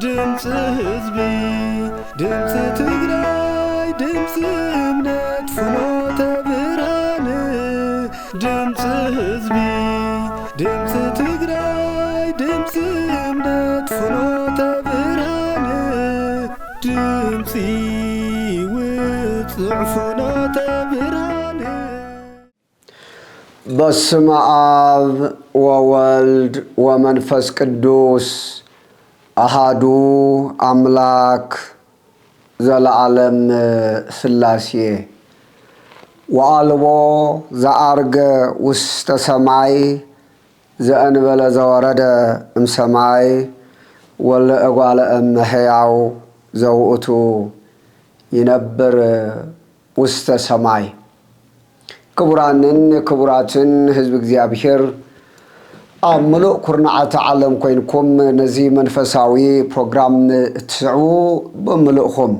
ድምጽ ህዝቢ ድምጽ ትግራይ ድምጽ እምነት ፍኖተ ብርሃን ድምጽ ህዝቢ ድምጽ ትግራይ ድምጽ እምነት ፍኖተ ብርሃን ድምጽ ውጽዕ ፍኖተ ብርሃን በስመ አብ ወወልድ ወመንፈስ ቅዱስ አሃዱ አምላክ ዘለዓለም ስላሴ ወአልቦ ዘአርገ ውስተ ሰማይ ዘእንበለ ዘወረደ እምሰማይ ወለእጓለ እመሕያው ዘውእቱ ይነብር ውስተ ሰማይ። ክቡራንን ክቡራትን ህዝብ እግዚአብሔር ኣብ ምሉእ ኩርናዓተ ዓለም ኮይንኩም ነዚ መንፈሳዊ ፕሮግራም እትስዕቡ ብምሉእኹም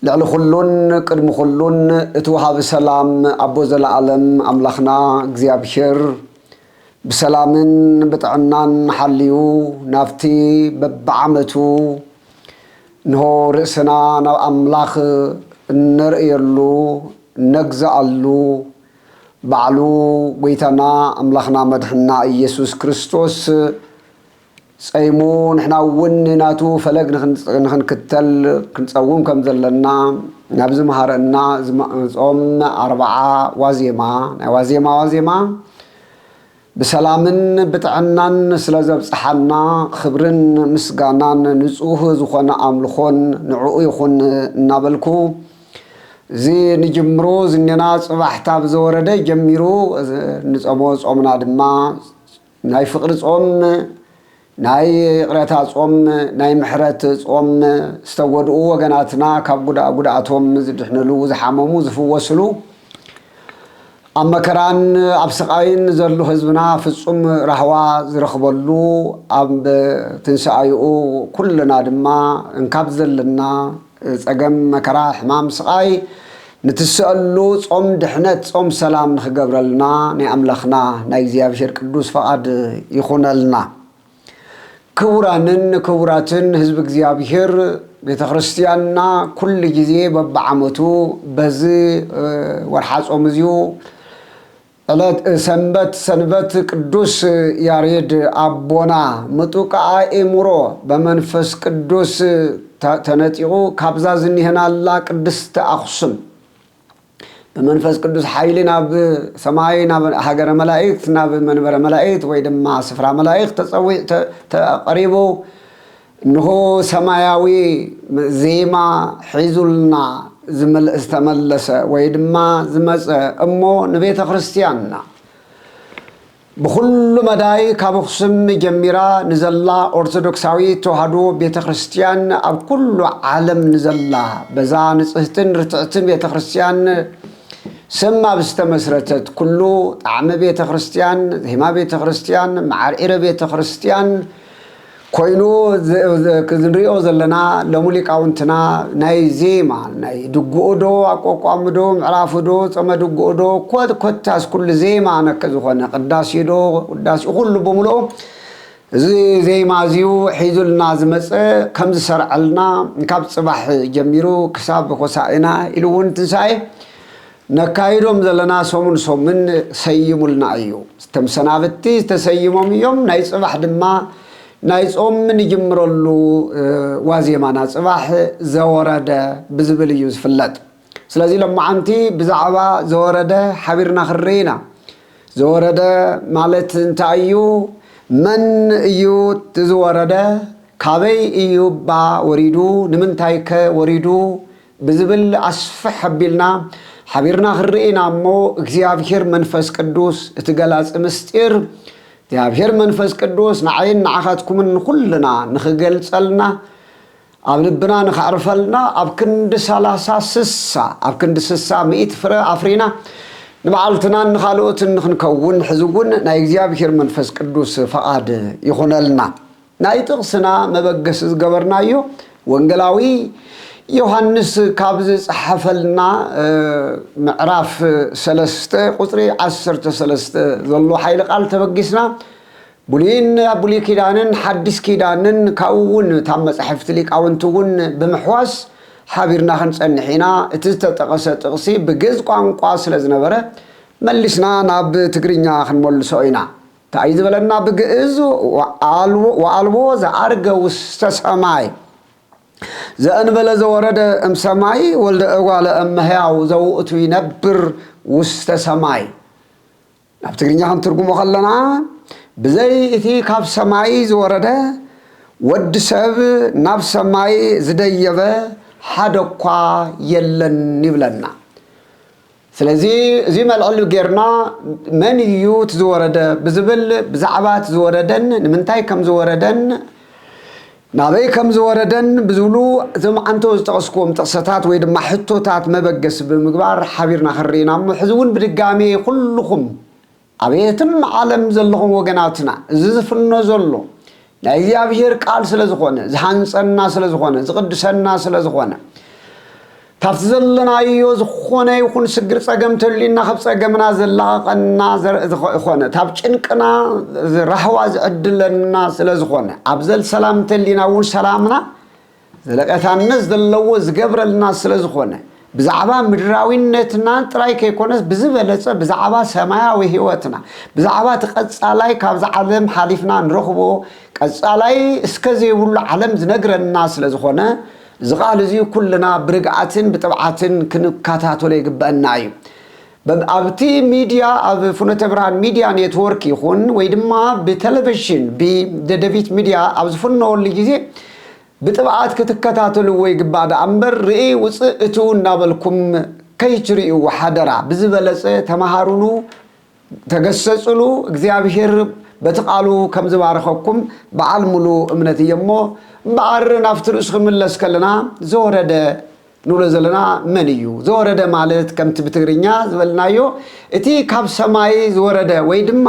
ልዕሊ ኩሉን ቅድሚ ኩሉን እቲ ወሃቢ ሰላም ኣቦ ዘለዓለም ኣምላኽና እግዚአብሔር ብሰላምን ብጥዕናን ሓልዩ ናብቲ በብዓመቱ ንሆ ርእስና ናብ ኣምላኽ እንርእየሉ ነግዛኣሉ ባዕሉ ጎይታና ኣምላኽና መድሕና ኢየሱስ ክርስቶስ ጸይሙ ንሕና እውን ናቱ ፈለግ ንኽንክተል ክንጸውም ከም ዘለና ናብ ዝመሃረና ጾም 40 ዋዜማ ናይ ዋዜማ ብሰላምን ብጥዕናን ስለ ዘብጽሓና ክብርን ምስጋናን ንጹህ ዝኾነ ኣምልኾን ንዕኡ ይኹን እናበልኩ እዚ ንጅምሮ ዝኔና ጽባሕታ ብዘወረደ ጀሚሩ ንጾሞ ጾምና ድማ ናይ ፍቅሪ ጾም ናይ ቅሬታ ጾም ናይ ምሕረት ጾም ዝተወድኡ ወገናትና ካብ ጉዳኣቶም ዝድሕንሉ ዝሓመሙ ዝፍወስሉ ኣብ መከራን ኣብ ስቃይን ዘሎ ህዝብና ፍጹም ራህዋ ዝረኽበሉ ኣብ ትንሳኤኡ ኩልና ድማ እንካብ ዘለና ጸገም መከራ ሕማም ስቃይ ንትስአሉ ጾም ድሕነት ጾም ሰላም ንኽገብረልና ናይ ኣምላኽና ናይ እግዚአብሔር ቅዱስ ፈቃድ ይኹነልና። ክቡራንን ክቡራትን ህዝብ እግዚአብሔር ቤተ ክርስቲያንና ኩሉ ጊዜ በብዓመቱ በዚ ወርሓ ጾም እዚዩ ዕለት ሰንበት ቅዱስ ያሬድ አቦና ምጡቅ አእምሮ በመንፈስ ቅዱስ ተነጢቁ ካብዛ ዝኒህናላ ቅድስት አክሱም በመንፈስ ቅዱስ ኃይል ናብ ሰማይ ናብ ሀገረ መላእክት ናብ መንበረ መላእክት ወይ ድማ ስፍራ መላእክት ተቀሪቡ እንሆ ሰማያዊ ዜማ ሒዙልና ዝተመለሰ ወይ ድማ ዝመፀ እሞ ንቤተ ክርስቲያንና بكل مداي كابخسم جميرا نزلا أرثوذكساوي توحدو بيت خريستيان أب كل عالم نزلا بزان صهتن رتعتن بيت خريستيان سما بستمسرتت كله طعم بيت خريستيان هما بيت خريستيان معرئر بيت خريستيان كوينو كذنريو زلنا لموليكاونتنا ناي زيما ناي دغودو اقوقامدو معرافدو صمدغودو كوتاس كل زيما نكزخنا قداسيدو قداس كل بملو زيما زيو حيزلنا زمص كمز سرعلنا كاب صباح جميرو كساب وسائنا الون تنساي نكايدوم زلنا سومن سيمولنا ايو تمسنابتي تسيموم يوم ناي صباح دما ناي صوم نجمرلو وازيمانا صباح زورده بزبل يوسفلت سلازي لما انتي بزعبا زورده حبيرنا خرينا زورده مالت انتايو من ايو تزورده كابي ايو با وريدو نمنتايك وريدو بزبل اسفح بيلنا حبيرنا خرينا مو እግዚአብሔር መንፈስ ቅዱስ እትገላጽ ምስጢር እግዚአብሔር መንፈስ ቅዱስ ንዓይን ንዓኻትኩም ኩልና ንኽገልጸልና ኣብ ልብና ንኽዓርፈልና ኣብ ክንዲ 30 ኣብ ክንዲ 60 100 ፍረ ኣፍሪና ንባዓልትና ንኻልኦት ንኽንከውን ሕዝውን ናይ እግዚአብሔር መንፈስ ቅዱስ ፈቃድ ይኹነልና ናይ ጥቕስና መበገስ ዝገበርናዮ ወንጌላዊ ዮሐንስ ካብዝ ጽሐፈልና ምዕራፍ 3 ቁጥሪ 13 ዘሎ ኃይለ ቃል ተበጊስና ብሉይ ኪዳንን ሐዲስ ኪዳንን ካውን ታም መጽሐፍት ሊቃውንቱን በመሕዋስ ሓቢርና ክንጸንሒና እቲ ዝተጠቐሰ ጥቕሲ ብግዕዝ ቋንቋ ስለ ዝነበረ መሊስና ናብ ትግርኛ ክንመልሶ ኢና እንታይ ዝበለና ብግዕዝ ወአልቦ ዘአርገ ውስተ ሰማይ ዘእንበለ ዘወረደ እምሰማይ ወልደ እጓለ እመሕያው ዘውእቱ ይነብር ውስተ ሰማይ ናብ ትግርኛ ክንትርጉሞ ከለና ብዘይ እቲ ካብ ሰማይ ዝወረደ ወዲ ሰብ ናብ ሰማይ ዝደየበ ሓደ እኳ የለን ይብለና ስለዚ እዚ መልዕል ጌርና መን እዩ ዝወረደ ብዝብል ብዛዕባት ዝወረደን ንምንታይ ከም ዝወረደን ናበይ ከም ዝወረደን ብዝብሉ እዞም አንቶ ዝጠቐስኩም ጥቕሰታት ወይ ድማ ሕቶታት መበገስ ብምግባር ሓቢርና ክርኢና ሕዚ እውን ብድጋሜ ኩልኩም አቤትም ዓለም ዘለኹም ወገናትና እዚ ዝፍኖ ዘሎ ናይ እግዚአብሔር ቃል ስለ ዝኾነ ዝሃንፀና ስለ ዝኾነ ዝቅድሰና ስለ ዝኾነ ታፍቲ ዘለናዮ ዝኾነ ይኹን ስግር ፀገም ተልዩና ካብ ፀገምና ዘላቐና ዝኾነ ታብ ጭንቅና ራህዋ ዝዕድለና ስለ ዝኾነ ኣብዘል ሰላም ተልዩና እውን ሰላምና ዘለቀታነት ዘለዎ ዝገብረልና ስለ ዝኾነ ብዛዕባ ምድራዊነትና ጥራይ ከይኮነስ ብዝበለፀ ብዛዕባ ሰማያዊ ህይወትና ብዛዕባ ተቐጻላይ ካብ ዓለም ሓሊፍና ንረኽቦ ቀጻላይ እስከ ዘይብሉ ዓለም ዝነግረና ስለ ዝኾነ ዝቃል እዚ ኩልና ብርግዓትን ብጥብዓትን ክንከታተሎ ይግበአና እዩ ኣብቲ ሚድያ ኣብ ፍኖተ ብርሃን ሚድያ ኔትወርክ ይኹን ወይ ድማ ብቴሌቪዥን ብደደቢት ሚድያ ኣብ ዝፍኖወሉ ጊዜ ብጥብዓት ክትከታተልዎ ይግባእ እምበር ርኢ ውፅእ እቱ እናበልኩም ከይትርእዩ ሓደራ ብዝበለፀ ተማሃሩሉ ተገሰጹሉ እግዚአብሔር በተቃሉ ከም ዝባረኸኩም በዓል ሙሉ እምነት እየሞ ባር ናፍቲ ርእስ ክምለስ ከለና ዘወረደ ንብሎ ዘለና መን እዩ ዘወረደ ማለት ከምቲ ብትግርኛ ዝበልናዮ እቲ ካብ ሰማይ ዝወረደ ወይ ድማ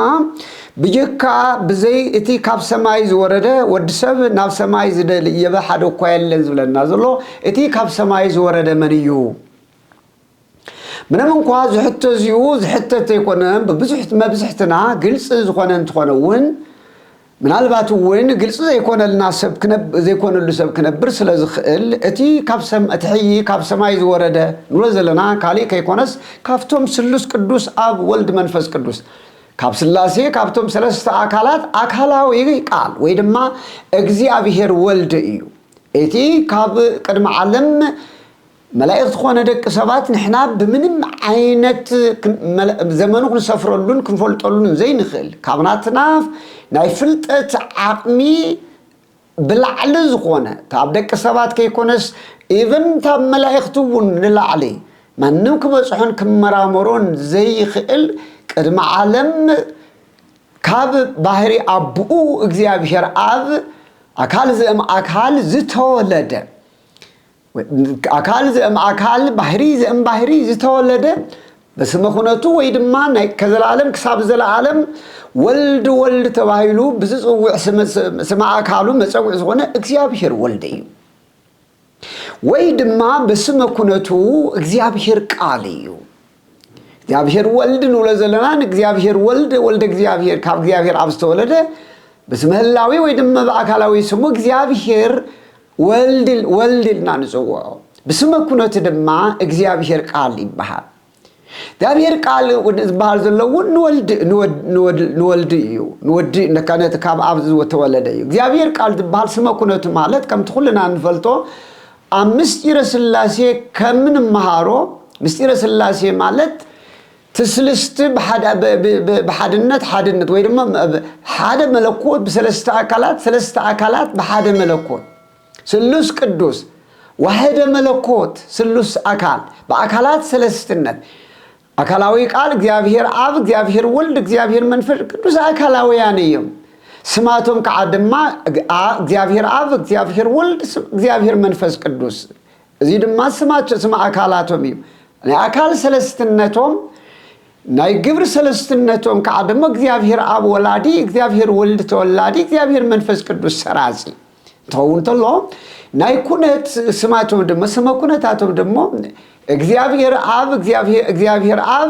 ብጀካ ብዘይ እቲ ካብ ሰማይ ዝወረደ ወዲ ሰብ ናብ ሰማይ ዝደልየበ ሓደ እኳ የለን ዝብለና ዘሎ እቲ ካብ ሰማይ ዝወረደ መን እዩ ምንም እንኳ ዝሕቶ እዚኡ ዝሕተት ኣይኮነን ብብዙሕ መብዝሕትና ግልጽ ዝኾነ እንትኾነውን ምናልባት እውን ግልጽ ዘይኮነልና ሰብ ዘይኮነሉ ሰብ ክነብር ስለ ዝኽእል እቲ ካብ ሰማይ ዝወረደ ንብሎ ዘለና ካሊእ ከይኮነስ ካብቶም ስሉስ ቅዱስ ኣብ ወልድ መንፈስ ቅዱስ ካብ ስላሴ ካብቶም ሰለስተ አካላት አካላዊ ቃል ወይ ድማ እግዚአብሔር ወልድ እዩ እቲ ካብ ቅድመ ዓለም መላእክት ኾነ ደቂ ሰባት ንሕና ብምንም ዓይነት ዘመኑ ክንሰፍረሉን ክንፈልጠሉን ዘይንኽእል ካብናትና ናይ ፍልጠት ዓቕሚ ብላዕሊ ዝኾነ ታብ ደቂ ሰባት ከይኮነስ ኢቨን ታብ መላእክት እውን ንላዕሊ ማንም ክበፅሖን ክመራመሮን ዘይኽእል ቅድመ ዓለም ካብ ባህሪ አብኡ እግዚአብሔር አብ አካል ዘእም አካል ዝተወለደ አካል ዘእም አካል ባህሪ ዘእም ባህሪ ዝተወለደ በስመ ኩነቱ ወይ ድማ ናይ ከዘላለም ክሳብ ዘለዓለም ወልድ ወልድ ተባሂሉ ብዝፅውዕ ስመ አካሉ መፀውዕ ዝኾነ እግዚአብሔር ወልድ እዩ ወይ ድማ በስመ ኩነቱ እግዚአብሔር ቃል እዩ እግዚአብሔር ወልድ ንብሎ ዘለና እግዚአብሔር ወልድ ወልድ እግዚአብሔር ካብ እግዚአብሔር አብ ዝተወለደ በስመ ህላዊ ወይ ድማ በአካላዊ ስሙ እግዚአብሔር ወልድ ኢልና ንፅውዖ በስመ ኩነቱ ድማ እግዚአብሔር ቃል ይበሃል እግዚአብሔር ቃል ዝበሃል ዘለዎ ንወልድ እዩ ንወዲ ነካነት ካብ አብ ዝተወለደ እዩ እግዚአብሔር ቃል ዝበሃል ስመ ኩነቱ ማለት ከምቲ ኩልና ንፈልጦ ኣብ ምስጢረ ስላሴ ከም ንመሃሮ ምስጢረ ስላሴ ማለት تسلست بحدنت حدنت ويدما حد ملكوت بثلاثة أكلات بحد ملكوت سلوس قدوس واحد ملكوت سلوس أكل بأكلات ثلاثة أكلاوي قال እግዚአብሔር አብ እግዚአብሔር ወልድ እግዚአብሔር መንፈስ ቅዱስ አካላውያን እዮም ስማቶም ከአድማ እግዚአብሔር አብ እግዚአብሔር ወልድ እግዚአብሔር መንፈስ ቅዱስ እዚህ ድማ ስማቸው ስማ አካላቶም እዮም አካል ثلاثነቶም ናይ ግብር ثلاثነቶም ከአድማ እግዚአብሔር አብ ወላዲ እግዚአብሔር ወልድ ተወላዲ እግዚአብሔር መንፈስ ቅዱስ ሰራጺ تون تلو نايكونت سماتهم دم سما كونتاتهم دم እግዚአብሔር አብ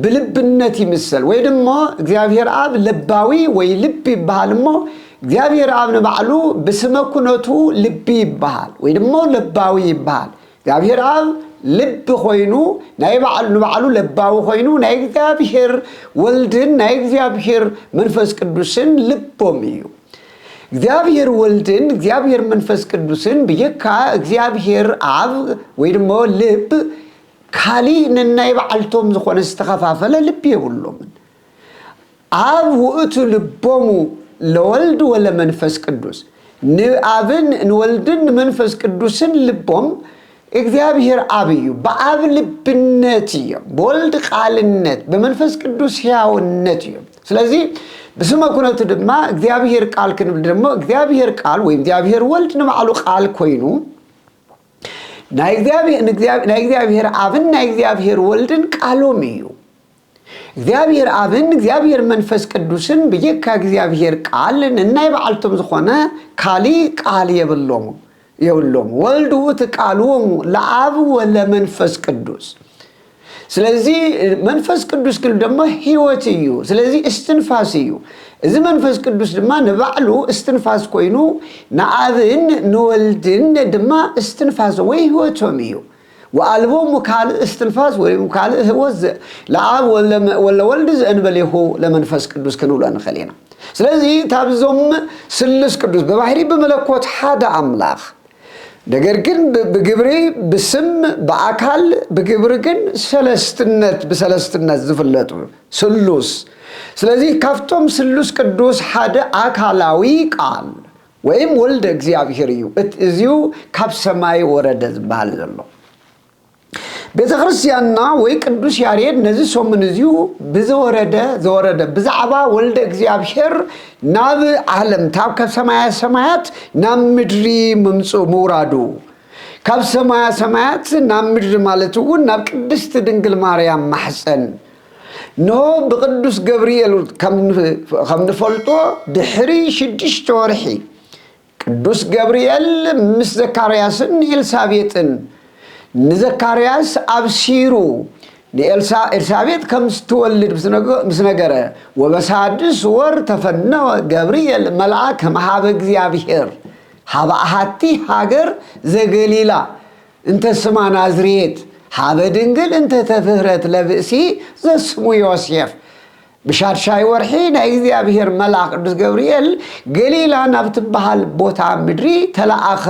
بلبنت يمثل ويدمو እግዚአብሔር አብ ልባዊ ወይ ልብ ይባልሞ እግዚአብሔር አብ ነባሉ በስመኩነቱ ልብ ይባል ወይደሞ ልባዊ ይባል እግዚአብሔር አብ ልብ ሆይኑ ናይ ባሉ ልባዊ ሆይኑ ናይ እግዚአብሔር ወልድን ናይ እግዚአብሔር መንፈስ ቅዱስን ልቦም እዩ እግዚአብሔር ወልድን እግዚአብሔር መንፈስ ቅዱስን በየካ እግዚአብሔር አብ ወይደሞ ልብ ካሊ ነናይ ባልቶም ዝኾነ ዝተከፋፈለ ልብ ይብሎም አብ ውእቱ ልቦሙ ለወልድ ወለ መንፈስ ቅዱስ ንአብን ንወልድን መንፈስ ቅዱስን ልቦም እግዚአብሔር አብ እዩ በአብ ልብነት እዩ በወልድ ቃልነት በመንፈስ ቅዱስ ሕያውነት እዩ ስለዚህ በስመ ኩነቱ ድማ እግዚአብሔር ቃል ክንብል ደግሞ እግዚአብሔር ቃል ወይ እግዚአብሔር ወልድ ንባዕሉ ቃል ኮይኑ ናይ እግዚአብሔር አብን ናይ እግዚአብሔር ወልድን ቃሎም እዩ እግዚአብሔር አብን እግዚአብሔር መንፈስ ቅዱስን በየካ እግዚአብሔር ቃልን እናይ ባልቶም ዝኾነ ካሊ ቃል የብሎም ወልድ ውእቱ ቃልዎም ለአብ ወለ መንፈስ ቅዱስ ስለዚህ መንፈስ ቅዱስ ግን ደግሞ ሕይወት እዩ ስለዚህ እስትንፋስ እዩ እዚ መንፈስ ቅዱስ ድማ ንባዕሉ እስትንፋስ ኮይኑ ንአብን ንወልድን ድማ እስትንፋስ ወይ ሕይወቶም እዩ ወአልቦም ካል እስትንፋስ ወይ ካል ሕይወት ለአብ ወለ ወልድ ዘእንበሌሁ ለመንፈስ ቅዱስ ክንብሎ ንኽእልና ስለዚህ ታብዞም ስሉስ ቅዱስ በባህሪ በመለኮት ሓደ አምላኽ ነገር ግን በግብሬ በስም በአካል በግብር ግን በሰለስትነት ዝፍለጡ ስሉስ ስለዚህ ካፍቶም ስሉስ ቅዱስ ሓደ አካላዊ ቃል ወይም ወልደ እግዚአብሔር እዩ እዚው ካብ ሰማይ ወረደ ዝባል ዘሎ ቤተክርስቲያንና ወይ ቅዱስ ያሬድ ነዚህ ሶምን እዚው ዘወረደ ብዛዕባ ወልደ እግዚአብሔር ናብ ዓለም ታብ ካብ ሰማያት ናብ ምድሪ ምውራዱ ካብ ሰማያት ናብ ምድሪ ማለት እውን ናብ ቅድስት ድንግል ማርያም ማሕፀን ኖ በቅዱስ ገብርኤል ከም ንፈልጦ ድሕሪ 6 ወርሒ ቅዱስ ገብርኤል ምስ ዘካርያስን ኤልሳቤጥን ንዘካርያስ አብሲሩ ኤልሳቤጥ ከም ስትወልድ ምስነገረ ወበሳድስ ወር ተፈነወ ገብርኤል መልአክ መሃበ እግዚአብሔር ሃበ አሃቲ ሃገር ዘገሊላ እንተ ስማ ናዝሬት ሃበ ድንግል እንተ ተፍህረት ለብእሲ ዘስሙ ዮሴፍ بشارشاي ورحي نا እግዚአብሔር መልአክ ቅዱስ ገብርኤል ገሊላ ናብ ትበሃል ቦታ ምድሪ ተላአኸ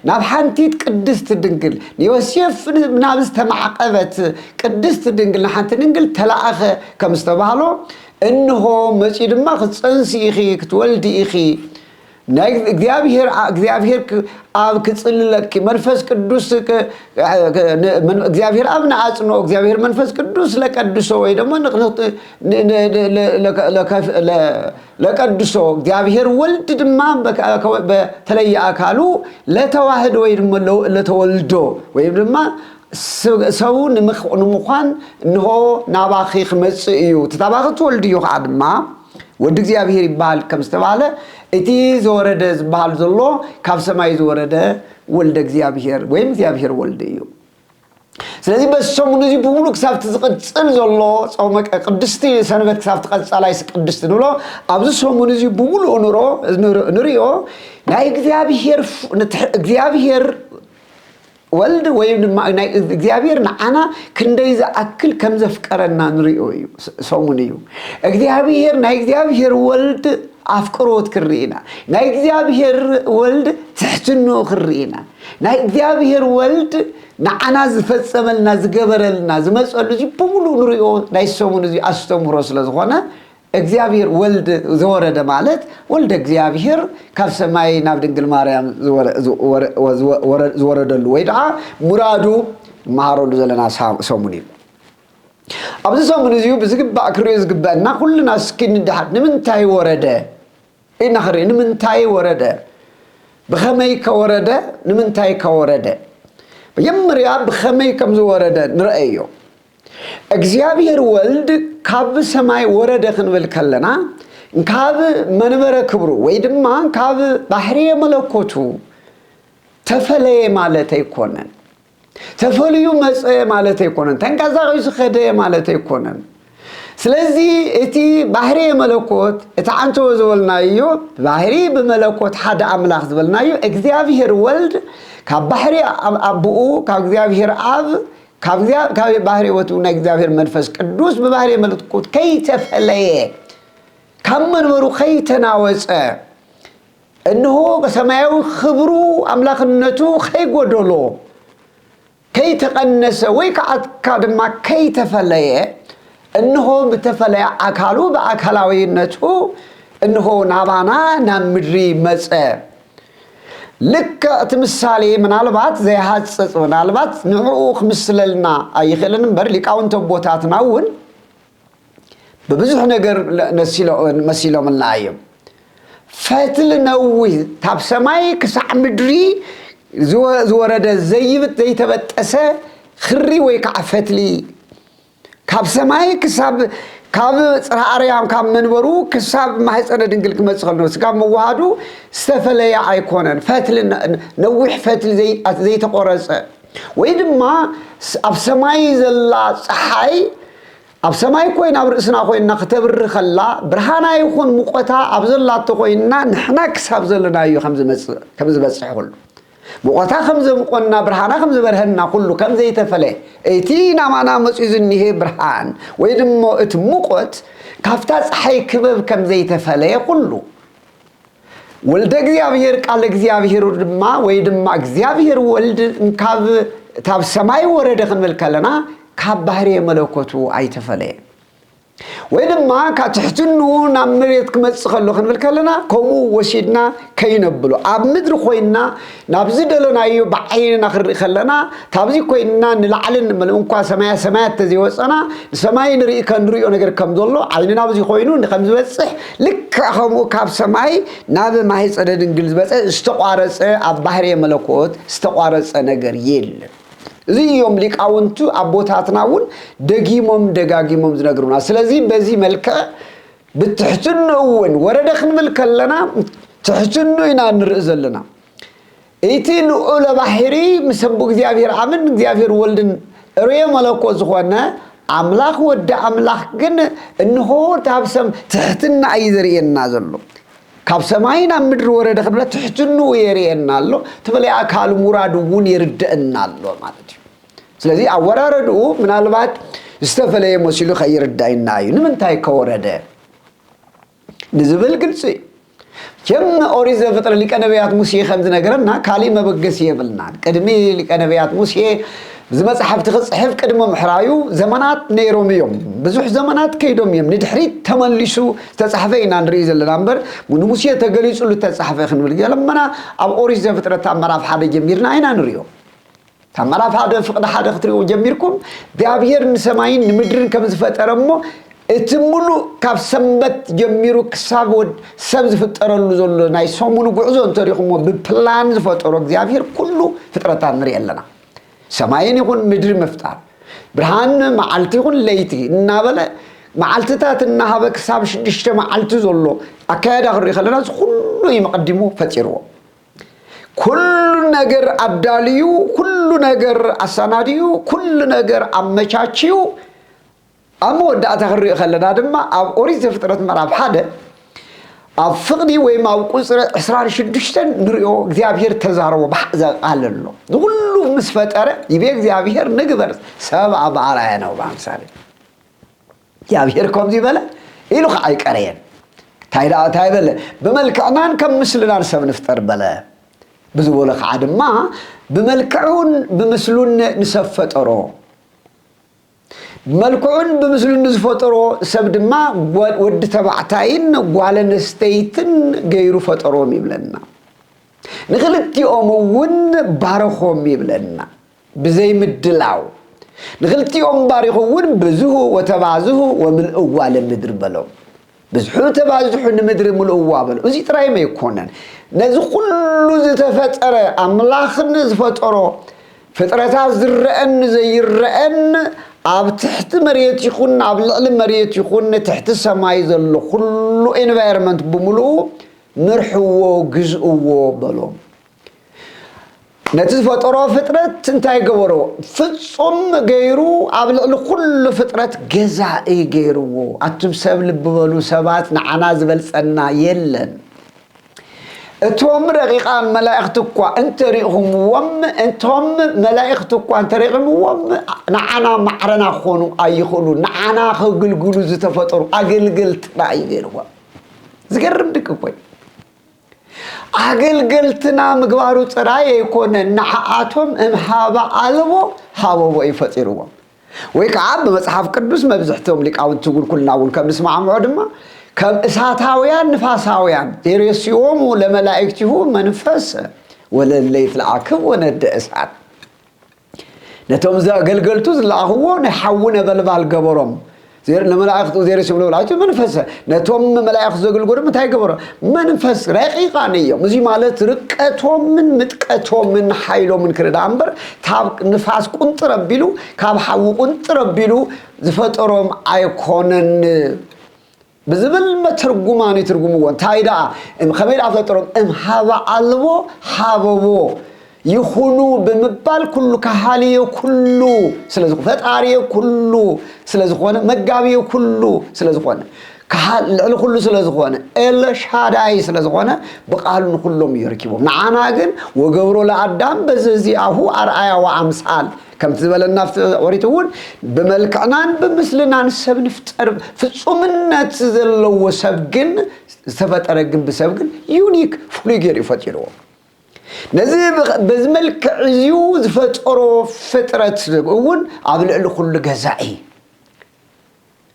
ናብ ሓንቲት ቅድስት ድንግል ዮሴፍ ናብ ዝተማዕቀበት ቅድስት ድንግል ሓንቲ ድንግል ተላአኸ ከም ዝተባሃሎ እንሆ መጪ ድማ ክፀንሲ ኢኺ ክትወልዲ ኢኺ ናይ እግዚአብሔር አብ ክጽልለክ መንፈስ ቅዱስ እግዚአብሔር አብና አጽኖ እግዚአብሔር መንፈስ ቅዱስ ለቀድሶ ወይ ደግሞ ለቀድሶ እግዚአብሔር ወልድ ድማ በተለየ አካሉ ለተዋህዶ ወይ ደግሞ ለተወልዶ ወይ ድማ ሰውን ንምዃን እንሆ ናባኺ ክመጽእ እዩ ተባኺ ተወልድ እዩ ድማ ወድ እግዚአብሔር ይባል ከም ዝተባለ እቲ ዘወረደ ዝባል ዘሎ ካብ ሰማይ ዘወረደ ወልደ እግዚአብሔር ወይም እግዚአብሔር ወልድ እዩ ስለዚህ በሰሙን እዚ ብሙሉ ክሳብ ትዝቅጽል ዘሎ ጾመ ቅድስቲ ሰንበት ክሳብ ትቀጻላይ ቅድስት ንብሎ ኣብዚ ሰሙን እዚ ብሙሉ ንሪኦ ናይ እግዚአብሔር ወልድ ወይም ናይ እግዚአብሔር ንዓና ክንደይ ዝአክል ከም ዘፍቀረና ንሪኦ እዩ ሰሙን እዩ እግዚአብሔር ናይ እግዚአብሔር ወልድ አፍቅሮት ክሪና ናይ እግዚአብሔር ወልድ ትሕትኖ ክሪና ናይ እግዚአብሔር ወልድ ንዓና ዝፈጸመልና ዝገበረልና ዝመጸሉ እዚ ብሙሉ ንሪኦ ናይ ሰሙን እዚ አስተምሮ ስለዝኾነ እግዚአብሔር ወልድ ዘወረደ ማለት ወልደ እግዚአብሔር ካብ ሰማይ ናብ ድንግል ማርያም ዘወረደሉ ወይ ደኣ ሙራዱ ማሃሮሉ ዘለና ሰሙን እዩ ኣብዚ ሰሙን እዚ ብዝግባእ ክሪኦ ዝግባእና ኩልና እስኪ ንድሓር ንምንታይ ወረደ ኢናኽሪ ንምንታይ ወረደ ብኸመይ ከወረደ ንምንታይ ከወረደ በየምርያ ብኸመይ ከም ዝወረደ ንረአዮ እግዚአብሔር ወልድ ካብ ሰማይ ወረደ ክንብል ከለና ካብ መንበረ ክብሩ ወይ ድማ ካብ ባህሪ መለኮቱ ተፈለየ ማለት አይኮነን ተፈልዩ መጽ ማለት አይኮነን ተንቀሳቀሱ ኸደ ማለት አይኮነን ስለዚህ እቲ ባህሪ መለኮት እቲ አንተ ወዘወልናዮ ባህሪ በመለኮት ሓደ አምላክ ዝበልናዮ እግዚአብሔር ወልድ ካብ ባህሪ አብኡ ካብ እግዚአብሔር አብ ካብ ባህሪ ወቱና እግዚአብሔር መንፈስ ቅዱስ በባህሪ መለኮት ከይተፈለየ ካብ መንበሩ ከይተናወጸ እነሆ በሰማያዊ ክብሩ አምላክነቱ ከይጎደሎ ከይተቀነሰ ወይ ከአካድማ ከይተፈለየ እነሆ በተፈለየ አካሉ በአካላዊነቱ እነሆ ናባና ናምድሪ መጸ ልክ ተምሳሌ ምናልባት ዘይሐጽጽ ምናልባት ንዑ ክምስለልና አይኸለንም በር ሊቃውንት ቦታትናውን በብዙ ነገር መስለው ምናየው ፈትል ነው ታብ ሰማይ ከሳዕ ምድሪ ዝወረደ ዘይብት ዘይተበጠሰ خሪ ወይ ከፈትሊ ካብ ሰማይ ከሳብ ካብ ጽራአርያም ካብ መንበሩ ከሳብ ማህፀነ ድንግል ክመጽኸል ነው ስጋ መዋሃዱ ዝተፈለየ አይኮነን ፈትል ነውሕ ፈትል ዘይተቆረጸ ወይ ድማ ኣብ ሰማይ ዘላ ፀሐይ ኣብ ሰማይ ኮይና ኣብ ርእስና ኮይና ከተብር خላ ብርሃና ይኹን ሙቆታ ኣብ ዘላቶ ኮይና ንሕና ክሳብ ዘለናዩ ከም ዝበጽሕ ሁሉ ሙቆታ ከም ዘምቆና ብርሃና ከም ዝበርህና ሁሉ ከም ዘይተፈለየ እቲ ናማና መጽይዝኒሄ ብርሃን ወይ ድማ እቲ ሙቆት ካፍታ ፀሐይ ክበብ ከም ዘይተፈለየ ሁሉ ወልደ እግዚአብሔር ቃል እግዚአብሔር ድማ ወይ ድማ እግዚአብሔር ወልድ ካብ ታብ ሰማይ ወረደ ክንመልከለና ካብ ባህሪ መለኮቱ አይተፈለየ ወይ ድማ ካትሕትኑ ናብ መሬት ክመጽኸሎ ክንመልከለና ኮሙ ወሲድና ከይነብሎ ኣብ ምድሪ ኮይና ናብዚ ደለናዩ በዓይንና ክርኢ ከለና ታብዚ ኮይና ንላዕልን እንኳ ሰማያት ተዘይወጸና ሰማይ ንርኢ ከንሪኦ ነገር ከም ዘሎ ዓይንና ኣብዚ ኮይኑ ከም ዝበጽሕ ልክ ከም ካብ ሰማይ ናብ ማህፀነ ድንግል ዝበጽሕ ዝተቋረጸ ኣብ ባህሪ መለኮት ዝተቋረጸ ነገር የለን እዚዮም ሊቃውንቱ አቦታትናውን ደጊሞም ደጋጊሞም ዝነግሩና ስለዚህ በዚህ መልከ ብትሕትኑውን ወረደ ክንመልከለና ትሕትኑ ኢና ንርኢ ዘለና እቲ ልዑል ባህሪ ምሰቡ እግዚአብሔር አምን እግዚአብሔር ወልድን ርየ መለኮት ዝኾነ አምላክ ወደ አምላክ ግን እንሆ ታብሰም ትሕትና አይዘርየና ዘሎ ካብ ሰማይና ምድር ወረደ ክብለ ትሕትኑ የርየና ኣሎ ተበለያ አካል ሙራዱውን ይርደእና ኣሎ ማለት ስለዚህ አወራረዱ ምናልባት استفلየ መስሉ ከይርዳይና እዩ ንምንታይ ከወረደ ንዝብል ግልጽ ከም ኦሪት ዘፍጥረት ሊቀ ነቢያት ሙሴ ከም ዝነገረና ካሊ መበገስ ይብልና ቅድሚ ሊቀ ነቢያት ሙሴ ዝመጽሐፍቲ ክጽሕፍ ቅድሚ ምሕራዩ ዘመናት ነይሮም እዮም ብዙሕ ዘመናት ከይዶም እዮም ንድሕሪት ተመሊሱ ተጻሕፈ ኢና ንርኢ ዘለና እምበር ሙሴ ተገሊጹሉ ተጻሕፈ ክንብል ገለመና ኣብ ኦሪት ዘፍጥረት ምዕራፍ 1 ጀሚርና ኢና ንሪኦ ተመራፍ ሓደ ፍቅደ ሓደ ክትሪኦ ጀሚርኩም እግዚአብሔር ንሰማይን ንምድርን ከም ዝፈጠረሞ እቲ ሙሉ ካብ ሰንበት ጀሚሩ ክሳብ ሰብ ዝፈጠረሉ ዘሎ ናይ ሰሙኑ ጉዕዞ እንተሪኹሞ ብፕላን ዝፈጠሮ እግዚአብሔር ኩሉ ፍጥረታት ንርኢ ኣለና ሰማይን ይኹን ምድሪ መፍጣር ብርሃን መዓልቲ ይኹን ለይቲ እናበለ መዓልትታት እናሃበ ክሳብ 6 መዓልቲ ዘሎ አካያዳ ክርኢ ከለና ኩሉ ይመቀድሙ ፈጢርዎ كل ነገር አዳልዩ كل ነገር አሳናዲዩ كل ነገር አመቻችዩ አሞዳታ ክርኢ ከለና ድማ ኣብ ኦሪት ዘፍጥረት ምዕራፍ 1 ኣብ ፍቅዲ ወይ ኣብ ቁጽር 26 ንሪኦ እግዚአብሔር ተዛረቦ ባሕዘ ቃለሎ ሁሉ ምስ ፈጠረ ይቤ እግዚአብሔር ንግበር ሰብ አባራያ ነው ባምሳሌ እግዚአብሔር ከምዚ በለ ኢሉ አይቀረየን ታይበለ በመልክዕናን ከም ምስልናን ሰብ ንፍጠር በለ بزوله خعد ما بملكعون بمثلون نسفترو بملكعون بمثلون نسفترو سبد ما ود تبعتين وعلى نستيتن غيرو فترو ميبلنا نغلطي أمون بارخو ميبلنا بزي مدلاو نغلطي أم بارخون بزهو وتبعزهو وملقوا على مدر بلو بزحو تبعزحو نمدر ملقوا بلو وزي تراي ما يكونن نزو كل زتفتر أملاخ نزفترو فترتها زرقن زي الرقن ኣብ ትሕቲ መሬት ይኹን ኣብ ልዕሊ መሬት ይኹን ትሕቲ ሰማይ ዘሎ ኩሉ ኤንቫይሮንመንት ብምሉኡ ምርሕዎ ግዝእዎ በሎም ነቲ ዝፈጠሮ ፍጥረት እንታይ ገበሮ ፍጹም ገይሩ ኣብ ልዕሊ ኩሉ ፍጥረት ገዛኢ ገይርዎ ኣቱም ሰብ ልቢ በሉ ሰባት ንዓና ዝበልፀና የለን እቶም ረቂቃን መላእክት እኳ እንተሪእኹምዎም እንቶም መላእክት እኳ እንተሪእኹምዎም ንዓና ማዕረና ክኾኑ ኣይኽእሉ ንዓና ከገልግሉ ዝተፈጠሩ ኣገልገልትና እዩ ገይርዎም ዝገርም ድቂ ኮይ ኣገልገልትና ምግባሩ ጥራይ ኣይኮነን ንዓኣቶም እምሃበ ኣልቦ ሃበቦ ይፈጢርዎም ወይ ከዓ ብመጽሓፍ ቅዱስ መብዝሕቶም ሊቃውንቲ ኩልና እውን ከም ንስማዕምዖ ድማ ከም እሳታውያን ንፋሳውያን ዘይረስዮሙ ለመላእክቲሁ መንፈስ ወለለ ይትለኣክብ ወነደ እሳት ነቶም ዘገልገልቱ ዝለኣኽዎ ናይ ሓዊ ነበልባል ገበሮም ለመላእክቱ ዘይረስዮም ለመላእክቱ መንፈስ ነቶም መላእክት ዘገልግሉ እንታይ ገበሮ መንፈስ ረቂቃን እዮም እዚ ማለት ርቀቶምን ምጥቀቶምን ሓይሎምን ክርዳ እምበር ካብ ንፋስ ቁንጥር ኣቢሉ ካብ ሓዊ ቁንጥር ኣቢሉ ዝፈጠሮም ኣይኮነን بزبل ما ترجماني ترجموه تايدا خمير أفطرهم هذا ألبو حابو يخونو بمبال كله كحالي كله سلزق فتاري كله سلزقونه مجابي كله سلزقونه كحال لأنه كله سلزقونه إلا شهاداي سلزقونه بقالون كلهم يركبوا معنا جن وجبروا لعدام بززي أهو أرأي وأمثال كم تزبل النفط وريتون بملكنان بمثلنا نسب نفتر في صمنا تزل وسبجن ثبت أرجن بسبجن يونيك فليجر يفتروا نزيب بزملك عزيوز فتروا فترة ون قبل له كل جزائي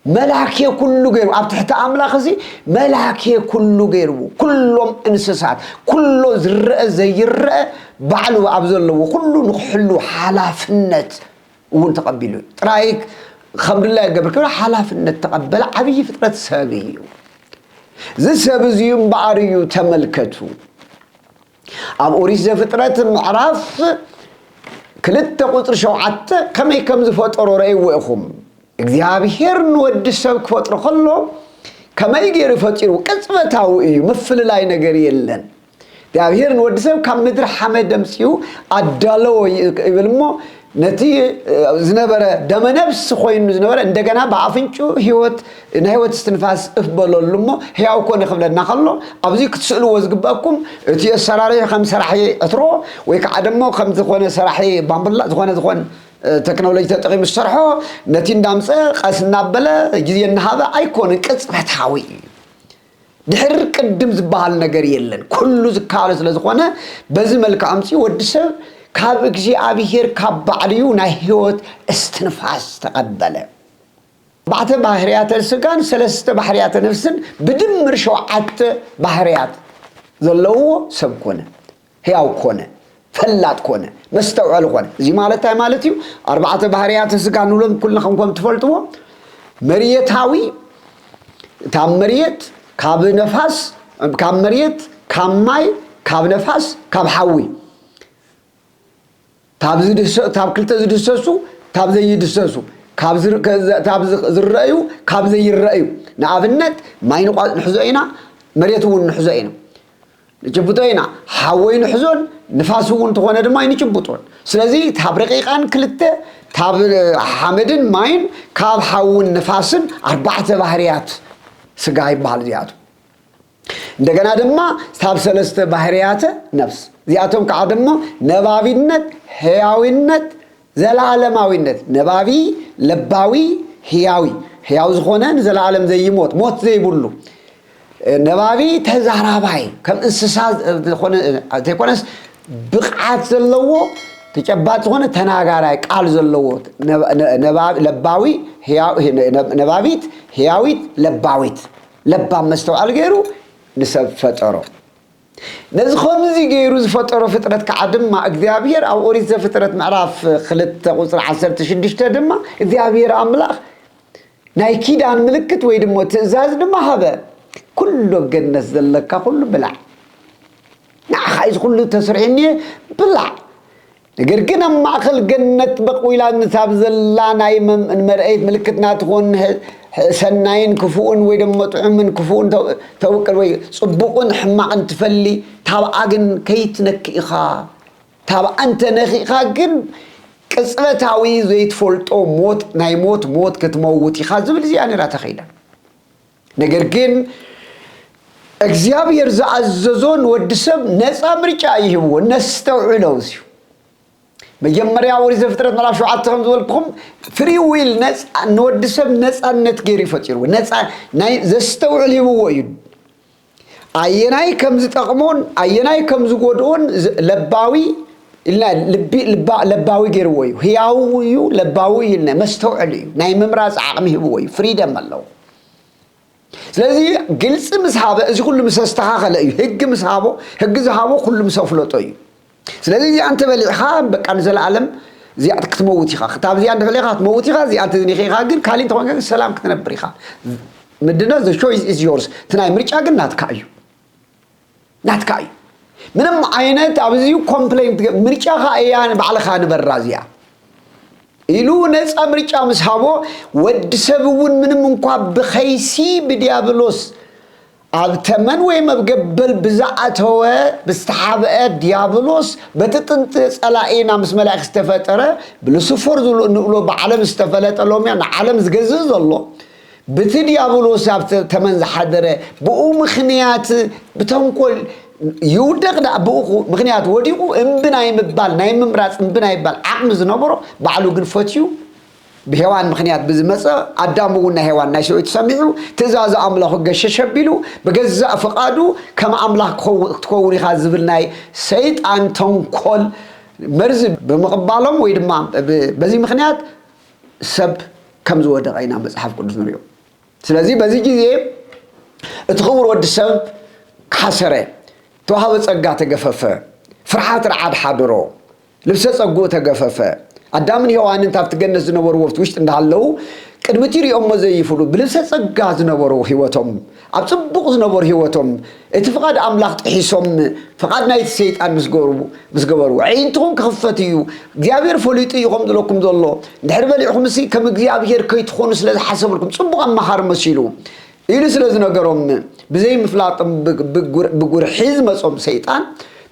ملاكي كله غير تحت أملاك زي ملاكي كله غير كلهم انسسات كله زرق زي الرق بعلو أبزله وكله نحلو حلافنت ونتقبله ترايك خمر الله قبل كله حلافنت تقبل عبي فترة سابيو زي سابزيوم بعريو تملكتو أم أريد فترة معرف كلت قطر شوعت كم يكم زفت أروري وأخم እግዚአብሔር ንወድ ሰብ ክፈጥሮ ከሎ ከመይ ገይሩ ፈጢሩ ቅጽበታው እዩ መፍል ላይ ነገር የለን እግዚአብሔር ንወድ ሰብ ካብ ምድር ሐመድ ደምሲው አዳለው ይብልሞ ነቲ ዝነበረ ደመነፍስ ኮይኑ ዝነበረ እንደገና በአፍንጩ ህይወት ንህይወት እስትንፋስ እፍበለሉሞ ህያው ኮነ ክብለና ከሎ ኣብዚ ክትስእሉ ወዝግባኩም እቲ ሰራሪ ከም ሰራሒ እትሮ ወይ ከዓ ደሞ ከም ዝኾነ ሰራሒ ባምብላ ዝኾነ تكنولوجيا تقيم الشرحه نتين دامسه قاسنا بلا جزي النهابة أيكون قصبتاوي دحر قدم زبال ነገር የለን ኩሉ ዝካለ ስለዝኾነ በዚ መልክዓ አምሲ ወድሰብ ካብ እግዚአብሔር ካብ ባዕልዩ ናይ ህይወት እስትንፋስ ተቀበለ ባዕተ ባህሪያት ስጋን ሰለስተ ባህሪያት ነፍስን ብድምር ሸውዓተ ባህሪያት ዘለዎ ሰብ ኮነ ህያው ኮነ فلات كونه مستوعل كونه زي مالتها مالتيو أربعة بحريات سكان نولم كلكم تفلتوا مريتاوي تام مريت كاب نفاس كاب مريت كاب ماي كاب نفاس كاب حوي تاب كلتا زدسسو تاب زي يدسسو تاب زرأيو كاب زي الرأيو نعرفنت ما ينقع نحزقنا مريتو نحزقنا جبوتينا حوين حزون نفاسون تقولنا دم ما ينجبوتون سلزي تابرقيقان كلته تاب حمدن ماين كاب حوون نفاسن أربعة بحريات سجاي بحاليات دعنا دم ما تاب سلسته بحريات نفس زياتهم كعدم نباوينت هياوينت زلالماوينت نباوي لباوي هياوي زخونن زلالم زي موت زي بولو نبابي تزاراباي كم انسسات تكونس بقعات زلوو تجبات هنا تناغاراي قال زلوو لباوي نبابيت هياويت لباويت لبا مستوعل غيرو نسب فطرو نزخم زي غيرو فطرو فطرت كعدم ما اغذيابير او اوريز فطرت معراف خلت قصر 16 دما اغذيابير املاح نايكيدان ملكت وي دمو تزاز دما هبه كله جنة زلك كله بلع نعخايز كله تسرعني بلع ነገር ግን ኣብ ማእኸል ገነት በቂላ ንታብዘላ ናይ መርአይት ምልክትና ትኾን ሰናይን ክፉኡን ወይ ደሞ ጥዑምን ክፉኡን ተውቅል ወይ ጽቡቕን ሕማቕን ትፈሊ ታብኣ ግን ከይትነክኢኻ ታብኣ እንተ ነኺኢኻ ግን ቅጽበታዊ ዘይትፈልጦ ሞት ናይ ሞት ክትመውት ኢኻ ዝብል እዚኣ ነይራ ተኸይላ ነገር ግን እግዚአብሔር ዝኣዘዞን ወዲ ሰብ ነፃ ምርጫ ይህብዎ ነስተውዕለው እዩ መጀመሪያ ወዲ ዘፍጥረት ምዕራፍ 7 ከም ዝበልኩም ፍሪ ዊል ነፃ ንወዲ ሰብ ነፃነት ገይሩ ይፈጢርዎ ነፃ ናይ ዘስተውዕል ይህብዎ እዩ ኣየናይ ከም ዝጠቕሞን ኣየናይ ከም ዝጎድኦን ለባዊ ኢልና ለባዊ ገይርዎ እዩ ህያው እዩ ለባዊ ኢልና መስተውዕል እዩ ናይ ምምራፅ ዓቕሚ ይህብዎ እዩ ፍሪደም ኣለዎ ስለዚ ግልጽ ምስሃበ እዚ ኩሉ ምስተኻኸለ እዩ ህግ ምስሃቦ ህግ ዝሃቦ ኩሉ ምሰፍለጦ እዩ ስለዚህ አንተ በልዕኻ በቃ ንዘላለም ዚያት ክትመውት ኢኻ ክታብ ዚያ እንደፈለኻ ክትመውት ኢኻ ዚያ አንተ ዝኒኺኻ ግን ካሊን ተኾንከ ሰላም ክትነብር ኢኻ ምንድነው the choice is yours ትናይ ምርጫ ግን ናትካ እዩ ምንም አይነት ኣብዚሁ ኮምፕሌንት ምርጫኻ እያን ባዕልኻ ንበራ ዚያ ኢሉ ነፃ ምርጫ ምስሃቦ ወዲ ሰብውን ምንም እንኳን ብኸይሲ ብዲያብሎስ ኣብተመን ወይ መብገበል ብዛዓተወ ብስተሓበአ ዲያብሎስ በትጥንት ጸላኤና ምስ መላእክ ዝተፈጠረ ብሉሲፈር ንብሎ ብዓለም ዝተፈለጠ ሎምያ ንዓለም ዝገዝእ ዘሎ ብቲ ዲያብሎስ ኣብ ተመን ዝሓደረ ብኡ ምኽንያት ብተንኮል ይውደቕ ብኡ ምኽንያት ወዲቑ እምብናይ ምባል ናይ ምምራፅ እምብናይ ይባል ዓቕሚ ዝነበሮ ባዕሉ ግን ፈትዩ بهوان مخنيات بزمسة أدامونا هوان نايسو يتسمعوا تزاز أملاخ جششبيلو بجزء فقادو كما أملاخ تكوني خازبلناي سيد أنتم كل مرز بمقبالهم ويدمام بزي مخنيات سب كم زود غينا مصحف قدس نريو سلازي بزي جزء تخور ود السب كسره توهبت أجات جففة فرحات رعد حضرو لبسة أجوت جففة أدامن هوان أنت بتجنس زنور وقت وش تندهلو كدمتيري أم زي يفلو بلبسة سجاز زنور هواتهم أبصبغ زنور هواتهم اتفقد أملاخ حسهم فقد نايت سيد أن مسجورو عينتهم كفتيو جابير فوليتي يقوم دلكم دلله نحرب لي خمسي كم جابير كيت خونس لازم حسب لكم صبغ أم محار مسيلو يلس لازم نجرم بزي مفلاط بجور حزم صوم سيدان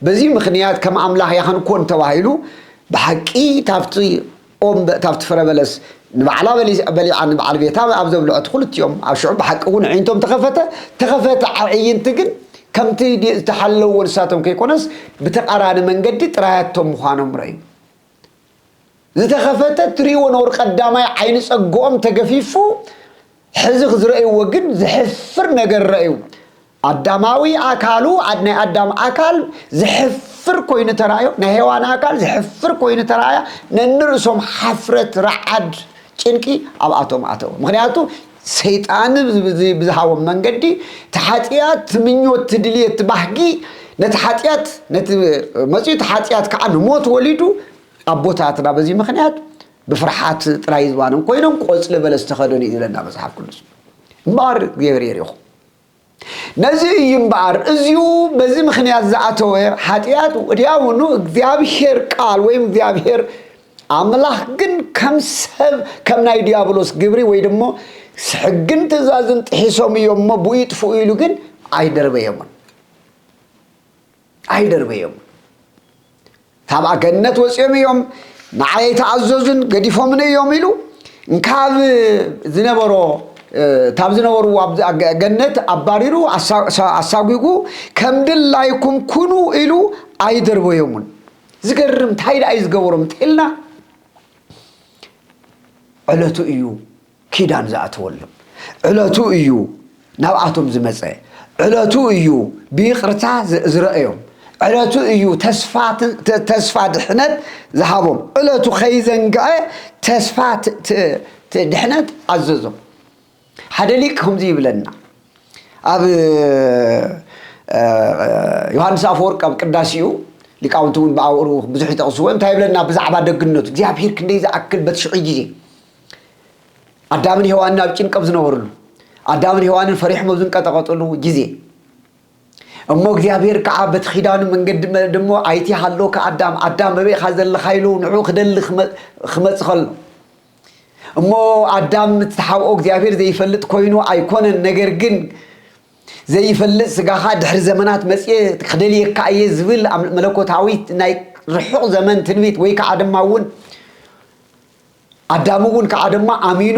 بزي مخنيات كم أملاخ يخن كون تواهيلو بحقي تافتي تافت فربلس نبعلا بلي عن بعربيتها أبزو بلو أدخلت يوم أو شعب بحقون عينتهم تخفت عين تجن كم تيجي تحلوا ورساتهم كيكونس بتقران من قد ترايتهم خانم رأي إذا تخفت تري ونور قدامي عين سقوم تجفيفو حزق زرعي وجن زحفر نجر رأيو أدماوي أكلو عدنا أدم أكل زحفر كوين ترايو نهيوان أكل زحفر كوين ترايا ننرسم حفرة رعد شنكي أبعتهم مخنياتو سيطان بزهاو من قدي تحاتيات منيو تدليت بحقي نتحاتيات مسيو تحاتيات كأنه موت وليدو أبوتاتنا بزي مخنيات بفرحات ترايزوانم كوينهم قوص لبل استخدوني إلى النابس حاب كلش مبار يغير نزي ينبار ازيو بزي مخنيات زعاتوه حاتيات ودياونو እግዚአብሔር ቃል ወይም እግዚአብሔር አምላክ ግን ከም ናይ ዲያብሎስ ግብሪ ወይ ደሞ ሕግን ትእዛዝን ጥሒሶም እዮም ቡይጥፉ ኢሉ ግን አይደርበየም ታባ ገነት ወጽዮም እዮም ንዓይ ተዓዘዙን ገዲፎም እዮም ኢሉ እንካብ ዝነበሮ ታብዝነበሩ ገነት አባሪሩ አሳጉጉ ከምድል ላይኩም ኩኑ ኢሉ አይደርበየም ዝገርም ታይዳ አይዝገበሮም ጥልና ዕለቱ እዩ ኪዳን ዘአተወለም ዕለቱ እዩ ናብአቶም ዝመፀ ዕለቱ እዩ ቢቅርታ ዝረአዮም ዕለቱ እዩ ተስፋ ድሕነት ዝሃቦም ዕለቱ ከይዘንግዐ ተስፋ ድሕነት አዘዞም حدليك هم زي بلنا أب يوحنا سافورك أب كرداسيو لكاونتون باورو بزحيت أصوم تايب لنا بزعبا دقنوت جاب هير كندي إذا أكل بتشعي جي أدامن هوانا بتشين كبزنا ورلو أدامن هوانا فريح مبزن كتقطلو جزي እሞ እግዚአብሔር ከዓ በትኺዳኑ መንገድ ደሞ አይቲ ሃሎ ከአዳም አዳም በበይ ኻዘለ ኻይሉ ንዑ ክደል ክመጽኸል እሞ አዳም ተሓውኦ እግዚአብሔር ዘይፈልጥ ኮይኑ አይኮነን ነገር ግን ዘይፈልጥ ስጋኻ ድሕሪ ዘመናት መጽየ ክደልየካ እየ ዝብል መለኮታዊት ናይ ርሑቕ ዘመን ትንቢት ወይ ከዓ ደማውን አዳሙውን ከዓ ደማ አሚኑ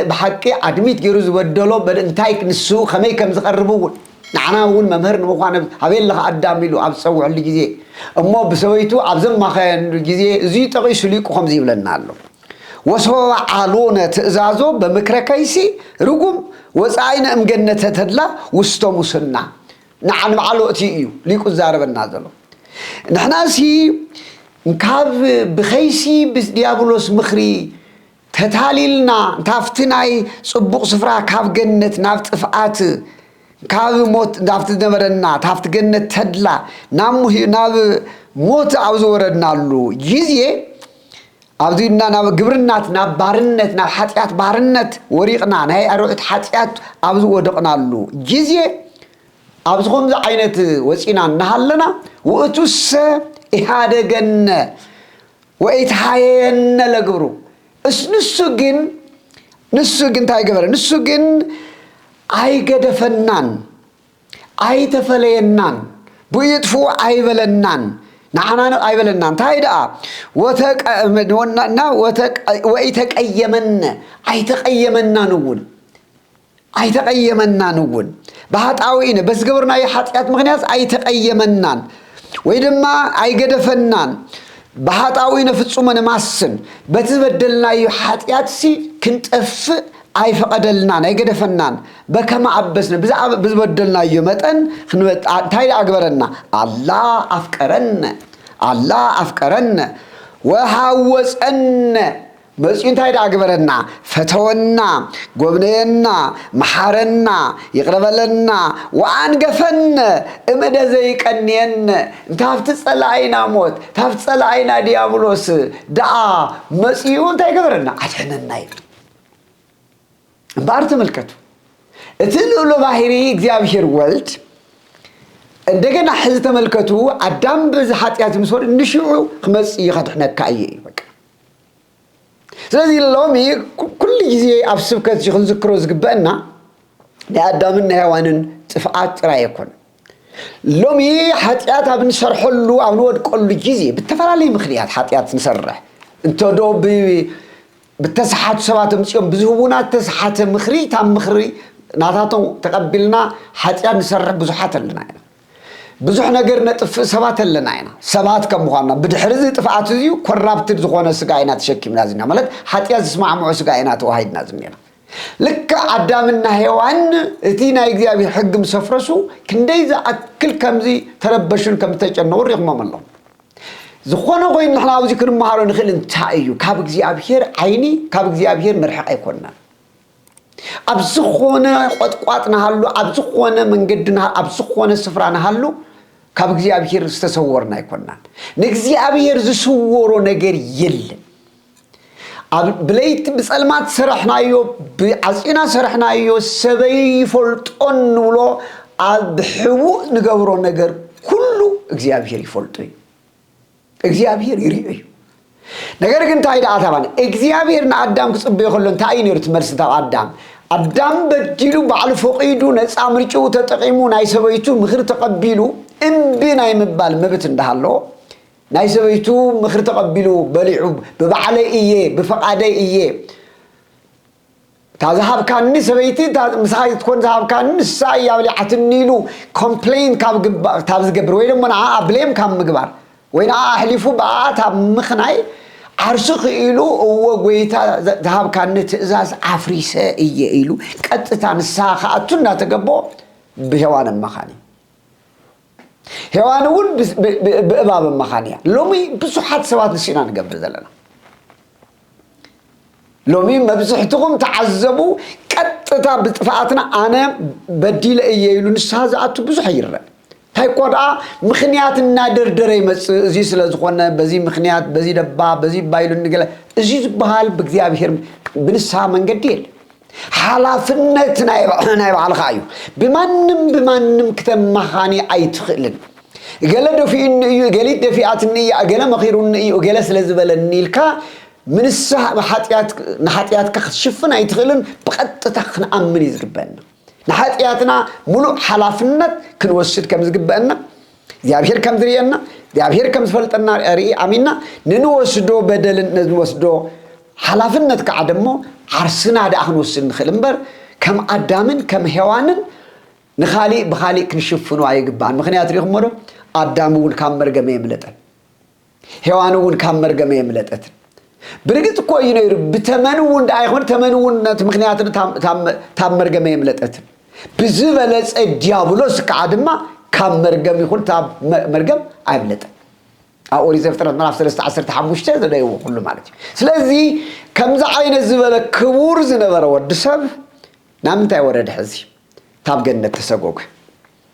በሐቂ አድሚት ገይሩ ዝበደሎ በእንታይ ንሱ ከመይ ከም ዝቀርቡውን ንዓናውን መምህር ንምዃነ ሃቤለኻ አዳም ኢሉ ኣብ ዝፀውዕሉ ግዜ እሞ ብሰበይቱ ኣብ ዘማኸን ግዜ እዙይ ጠቂሱ ሊቁ ከምዚ ይብለና ኣሎ ወሰበ ዓሎነ ትእዛዞ በምክረ ከይሲ ርጉም ወፃይነ እምገነተ ተድላ ውስተ ሙስና ንዓን በዓሉ እቲ እዩ ሊቁ ዛረበና ዘሎ ንሕናሲ ካብ ብኸይሲ ብዲያብሎስ ምኽሪ ተታሊልና ታፍቲ ናይ ጽቡቕ ስፍራ ካብ ገነት ናብ ጥፍኣት ካብ ሞት ናብቲ ነበረና ታፍቲ ገነት ተድላ ናብ ሞት ኣብ ዝወረድናሉ ግዜ ኣብዚና ናብ ግብርናት ናብ ባርነት ናብ ሓጢአት ባርነት ወሪቕና ናይ ኣርዑት ሓጢአት ኣብ ዝወደቕናሉ ግዜ ኣብ ዝኾምዚ ዓይነት ወፂና እናሃለና ውእቱሰ ኢሃደገነ ወኢትሃየነ ለግብሩ ንሱ ግን እንታይ ገበረ ንሱ ግን አይገደፈናን አይተፈለየናን ብይጥፉ አይበለናን نحن أيبلنا تايدا ويتقيمن أيتقيمنا نقول بهات أوين بس قبرنا يحطيات مغنياس أيتقيمنا ويدما أيقدفنان بهات أوين فتصومنا ماسن بتبدلنا يحطيات سي كنت أي فقدلنا أيقدفنان بكما عبسنا بزبدلنا يومتن خنوت تايدا أكبرنا الله أفكرنا وهاوسن بس انت هيدا أكبرنا فتونا قبنينا محارنا يقربلنا وعنقفنا امدا زي كنين انت هفتسألعينا موت هفتسألعينا ديابلوس دعا مسيون انت أكبرنا عشان النايف بارت ملكته اتلو باهري እግዚአብሔር ወልድ እንደገና ሕዝተ መልከቱ አዳም በዝሐጥያት ምስወር ንሽዑ ክመጽ ይኸድሕነካ እየ በቃ ስለዚህ ሎሚ ኩሉ ጊዜ ኣብ ስብከት ዝክሮ ዝግበአና ለአዳምና ሔዋንን ጥፍአት ጥራይ ይኮን ሎሚ ኃጢአት ኣብ ንሰርሐሉ ኣብ ንወድቀሉ ጊዜ ብተፈላለየ ምክንያት ኃጢአት ንሰርሕ እንተዶ بتسحات سبات مسيوم بزهونا تسحات مخري تام مخري ناتاتو تقبلنا حتى نسرح بزحات لنا بزح نجرنا سبات لنا سبات كم مخانا بدحرز تفعات زيو كرابت زخونا سقاينا تشكي من هذين عملت حتى يسمع مع سقاينا واحد نازمينا لك عدامنا هيوان تينا يجي حق مسفرسو كنديزا أكل كمزي تربشون كم تجنور يغمم الله زخونا غوين نحن عاوزي كن مهارو نخيل انتايو كاب እግዚአብሔር عيني كاب እግዚአብሔር مرحق يكوننا ابزخونا قطقاطنا هالو ابزخونا منقدنا ابزخونا سفرانا هالو كاب እግዚአብሔር استسورنا يكوننا نግዚአብሔር زسورو ነገር የለም بليت بصلمات سرحنايو بعصينا سرحنايو سبي فلطون ብሎ አብሕቡ ንገብሮ ነገር ሁሉ እግዚአብሔር ይፈልጦይ እግዚአብሔር ይሪዩ ነገር ግን ታይዳ አታባን እግዚአብሔርና አዳም ክጽበይ ሆሎ እንታይ ነው ትመልስታ አዳም በዲሉ ባል ፈቂዱ ነፃ ምርጭው ተጠቂሙ ናይ ሰበይቱ ምክር ተቀቢሉ እምቢ ናይ መባል መብት እንዳሃሎ ናይ ሰበይቱ ምክር ተቀቢሉ በሊዑ በባዓለ እየ በፈቃደይ እየ ታዛሃብ ካኒ ሰበይቲ ምሳይ ትኮን ዛሃብ ካኒ ሳይ ያብሊዓትኒሉ ኮምፕሌን ካብ ዝገብር ወይ ደሞ ና ብሌም ካብ ምግባር وين أحلفوا بعات مخناي عرسخ إلو وقويتا ذهب كانت إزاز عفريسة إلو كتتان الساخة أتنا تقبو بهوان المخاني هوان ول بأباب المخاني لومي بسحات سوات نسينا نقبل ذلنا لومي ما بسحتكم تعذبوا كتتا بتفاعتنا أنا بديل إيلو نساز أتو بسحير هاي قرأ مخنيات النادر دري زي سلازخونا بزي مخنيات بزي دبا بزي بايلو نقلا زي بحال بكذيابهر بنسها من قديل ሓላፍነት ናይ ባዕልኻ እዩ ብማንም ክተማኻኒ ኣይትኽእልን ገለ ደፊኡኒ እዩ ገሊት ደፊኣትኒ እያ ገለ መኺሩኒ እዩ ገለ ስለ ዝበለኒ ኢልካ ምንሳ ንሓጢኣትካ ክትሽፍን ኣይትኽእልን ብቐጥታ ክንኣምን እዩ ዝግበአና ንሓጢኣትና ሙሉእ ሓላፍነት ክንወስድ ከም ዝግበአና እግዚአብሔር ከም ዝርየና እግዚአብሔር ከም ዝፈልጠና ርኢ ኣሚንና ንንወስዶ በደልን ንወስዶ ሓላፍነት ከዓ ደሞ ዓርስና ዳኣ ክንወስድ ንኽእል እምበር ከም ኣዳምን ከም ሔዋንን ንኻሊእ ብኻሊእ ክንሽፍኑ ኣይግባእን ምክንያቱ ሪኢኹሞ ዶ ኣዳም እውን ካብ መርገመ የምለጠን ሔዋን እውን ካብ መርገመ የምለጠትን ብርግጥ እኮ እዩ ነይሩ ብተመን እውን ዳ ኣይኮነ ተመን እውን ነቲ ምክንያት ታብ መርገመ የምለጠትን ብዝበለፀ ዲያብሎስ ከዓ ድማ ካብ መርገም ይኹን ታብ መርገም ኣይምለጠን ኣብ ኦሪት ዘፍጥረት ምዕራፍ 3:15 ዘደይዎ ኩሉ ማለት እዩ ስለዚ ከምዚ ዓይነት ዝበለ ክቡር ዝነበረ ወዲ ሰብ ናብ ምንታይ ወረደ ሕዚ ታብ ገነት ተሰጎገ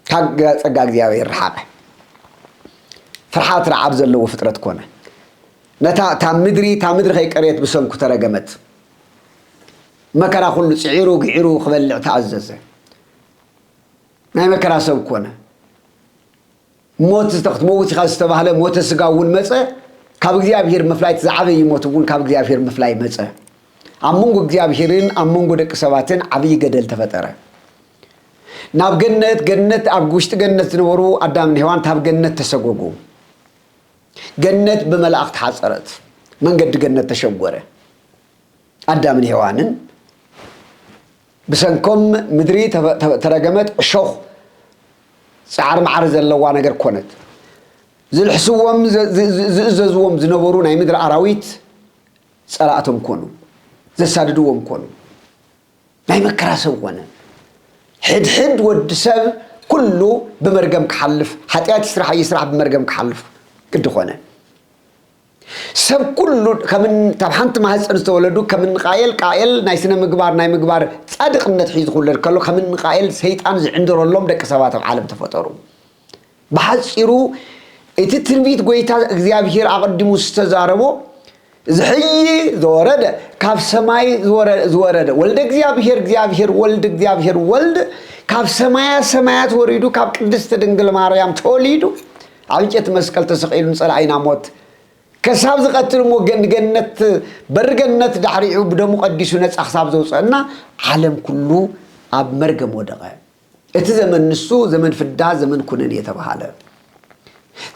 ካብ ጸጋ እግዚአብሔር ረሓቐ ፍርሓት ረዓብ ዘለዎ ፍጥረት ኮነ ነታ ታብ ምድሪ ከይቀርየት ብሰንኩ ተረገመት መከራ ኩሉ ፅዒሩ ግዒሩ ክበልዕ ተኣዘዘ ናይ መከራ ሰብ ኮነ ሞት ዝተኽትመውት ኢኻ ዝተባህለ ሞተ ስጋ እውን መፀ ካብ እግዚአብሔር ምፍላይ ዝዓበይ ሞት እውን ካብ እግዚአብሔር ምፍላይ መፀ ኣብ መንጎ እግዚአብሔርን ኣብ መንጎ ደቂ ሰባትን ዓብይ ገደል ተፈጠረ ናብ ገነት ኣብ ውሽጢ ገነት ዝነበሩ ኣዳምን ሔዋን ታብ ገነት ተሰጎጉ ገነት ብመላእኽቲ ሓፀረት መንገዲ ገነት ተሸጎረ ኣዳምን ሔዋንን ብሰንኮም ምድሪ ተረገመት እሾኽ ጻዕር ማዕር ዘለዋ ነገር ኮነት ዝልሕስዎም ዝእዘዝዎም ዝነበሩ ናይ ምድሪ ኣራዊት ጸላእቶም ኮኑ ዘሳድድዎም ኮኑ ናይ መከራ ሰብ ኮነ ሕድሕድ ወዲ ሰብ ኩሉ ብመርገም ክሓልፍ ሓጢአት ይስራሕ ብመርገም ክሓልፍ ቅድ ኮነ ሰብ ኩሉ ከምን ታብ ሓንቲ ማህፀን ዝተወለዱ ከምን ቃየል ናይ ስነ ምግባር ጻድቅነት ሒዙ ክውለድ ከሎ ከምን ቃየል ሰይጣን ዝዕንድረሎም ደቂ ሰባት ኣብ ዓለም ተፈጠሩ ብሓፂሩ እቲ ትንቢት ጎይታ እግዚአብሔር ኣቀዲሙ ዝተዛረቦ ዝሕይ ዝወረደ ካብ ሰማይ ዝወረደ ወልደ እግዚአብሔር ወልድ ካብ ሰማያት ወሪዱ ካብ ቅድስት ድንግል ማርያም ተወሊዱ ኣብ እንጨት መስቀል ተሰቂሉ ንጸላኢና ሞት ከሳብ ዝቀትልሞ ገነት በርገነት ዳሕሪዑ ብደሙ ቀዲሱ ነፃ ክሳብ ዘውፅአና ዓለም ኩሉ ኣብ መርገም ወደቀ እቲ ዘመን ንሱ ዘመን ፍዳ ዘመን ኩነኔ የተባሃለ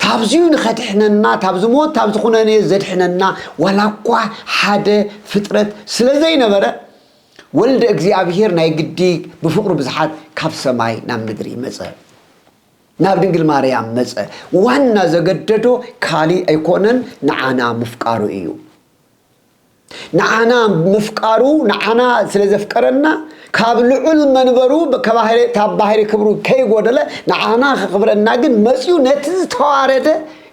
ታብዚዩ ንኸድሕነና ታብዚ ሞት ታብዚ ኩነኔ ዘድሕነና ዋላኳ ሓደ ፍጥረት ስለዘይነበረ ወልደ እግዚአብሔር ናይ ግዲ ብፍቅሩ ብዙሓት ካብ ሰማይ ናብ ምድሪ መፀ ናብ ድንግል ማርያም መፀ ዋና ዘገደዶ ካሊእ ኣይኮነን ንዓና ምፍቃሩ እዩ ንዓና ምፍቃሩ ንዓና ስለዘፍቀረና ካብ ልዑል መንበሩ ታብ ባህሪ ክብሩ ከይጎደለ ንዓና ክኽብረና ግን መፅኡ ነቲ ዝተዋረደ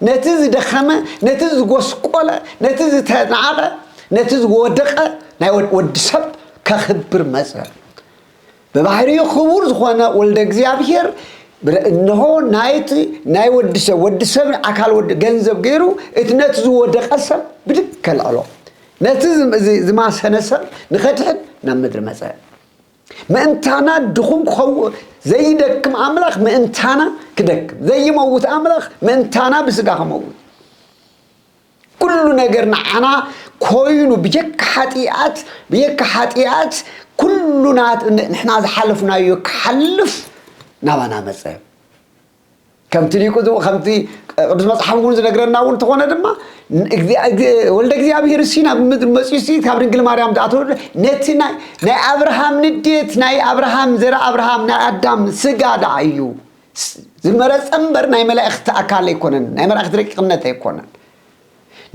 ነቲ ዝደኸመ ነቲ ዝጎስቆለ ነቲ ዝተናዓቐ ነቲ ዝወደቐ ናይ ወዲ ሰብ ከኽብር መፀ በባህሪኡ ክቡር ዝኾነ ወልደ እግዚአብሔር እነሆ ናይ ወዲ ሰብ ኣካል ወዲ ገንዘብ ገይሩ እቲ ነቲ ዝወደቐ ሰብ ብድክ ኣልዕሎ ነቲ ዝማሰነ ሰብ ንኸድሕን ናብ ምድሪ መፀ ምእንታና ድኹም ክኸውን ዘይደክም ኣምላኽ ምእንታና ክደክም ዘይመውት ኣምላኽ ምእንታና ብስጋ ክመውት ኩሉ ነገር ንዓና ኮይኑ ብጀካ ሓጢኣት ኩሉና ንሕና ዝሓለፍናዮ ክሓልፍ ናባና መፀ ከምቲ ቅዱስ መጽሓፍ እውን ዝነግረና እውን ተኾነ ድማ ወልደ እግዚአብሔር ሲና ብምድሪ መፅኡ ካብ ድንግል ማርያም ተኣተወ ነቲ ናይ አብርሃም ንዴት ናይ አብርሃም ዘራ አብርሃም ናይ ኣዳም ስጋ ዳኣ እዩ ዝመረፀ እምበር ናይ መላእኽቲ ኣካል ኣይኮነን ናይ መላእኽቲ ረቂቕነት ኣይኮነን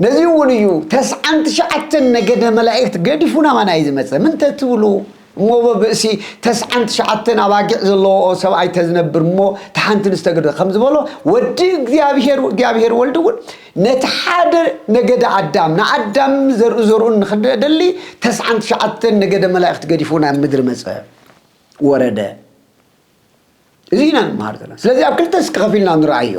ነዚ እውን እዩ 99 ነገደ መላእኽቲ ገዲፉ ናባና እዩ ዝመፀ ምንታይ ትብሉ እሞ በብእሲ 99 ኣባጊዕ ዘለዎ ሰብኣይ ተዝነብር እሞ ተሓንቲ ንስተገደ ከም ዝበሎ ወዲ እግዚአብሔር ወልድ እውን ነቲ ሓደ ነገደ ኣዳም ንኣዳም ዘርኡን ንኽደሊ 99 ነገደ መላእኽቲ ገዲፉ ናብ ምድሪ መፀ ወረደ እዚ ኢና ንመሃር ዘለና ስለዚ ኣብ ክልተ ከፊልና ንረኣዮ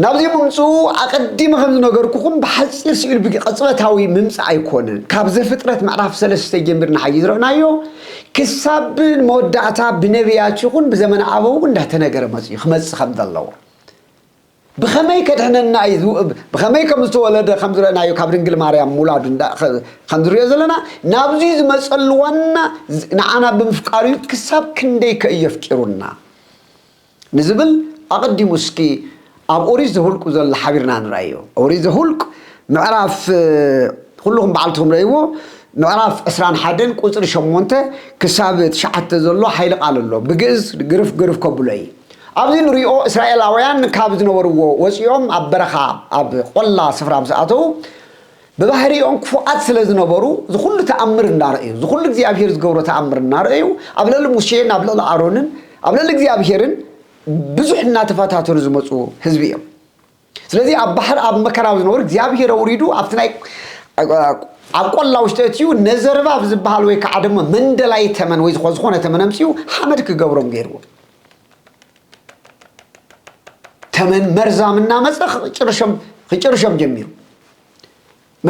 نابزي ممسو أقدم خمس نجاركم بحصير سئل بقصبة هاوي ممس أيكونن كابز فترة معرف سلسة جنبنا حيز رأنايو كسب مودعتا بنبيات يكون بزمن عبو ونده تنجر مسي خمس خمس الله بخماي كدهنا نايذو بخماي كمستو ولد خمس رأنايو كابرين قل ماريام مولاد دا خمس ريزلنا نابزي مسألوانا نعنا بمفكاري كسب كندي كيفكرونا نزبل أقدم مسكي أب أوريز هولك وزل حبيرنا نرأيه أوريز هولك معرف كلهم بعلتهم رأيه معرف أسران حدن كوزر شمونته كسابت شحت زلوا حيلق على الله بجز جرف كبولي أبدي نريو إسرائيل أويان كابز نورو وسيوم أب برخا أب قلا سفر أمساتو ببحري أنك فؤاد سلز نبرو زخل تأمر النارئه زخل زي أبير زجورة تأمر النارئه قبل المشين قبل الأرونن قبل زي أبيرن بزحنا تفاتاتو رزمصو حزبيهم ስለዚህ አባህር አብ መከራው ነው እግዚአብሔር ወሪዱ አፍትናይ አቆላው ሽተቲው ነዘርባ ብዝባሃል ወይ ከአደም መንደላይ ተመን ወይ ዝኾነ ተመነምሲው ሐመድ ከገብሮም ገይርዎ ተመን መርዛምና መጽኽ ጭርሸም ጀሚሩ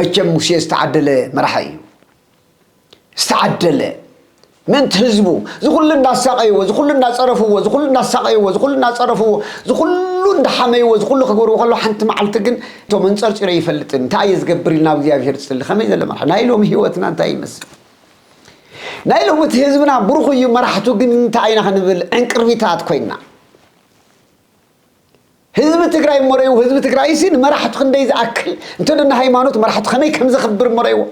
መቸም ሙሴ استعدለ መርሐዩ استعدለ من تهزبو زخل الناس ساقيو زخل الناس صرفو زخل الناس ساقيو زخل الناس صرفو زخل الناس حميو زخل خبرو خلو حنت معلتكن تو من صرصري يفلطن تايز غبرينا بيغافير تسل خميز لما نايلوم هيوتنا انت يمس نايلوم تهزبنا بروخو يمرحتو كن انت عينا خنبل انقربيتات كوينا حزب تግራይ مريو حزب تግራይ سين مرحت خنديز اكل انت دنا ሃይማኖት مرحت خمي كم زخبر مريو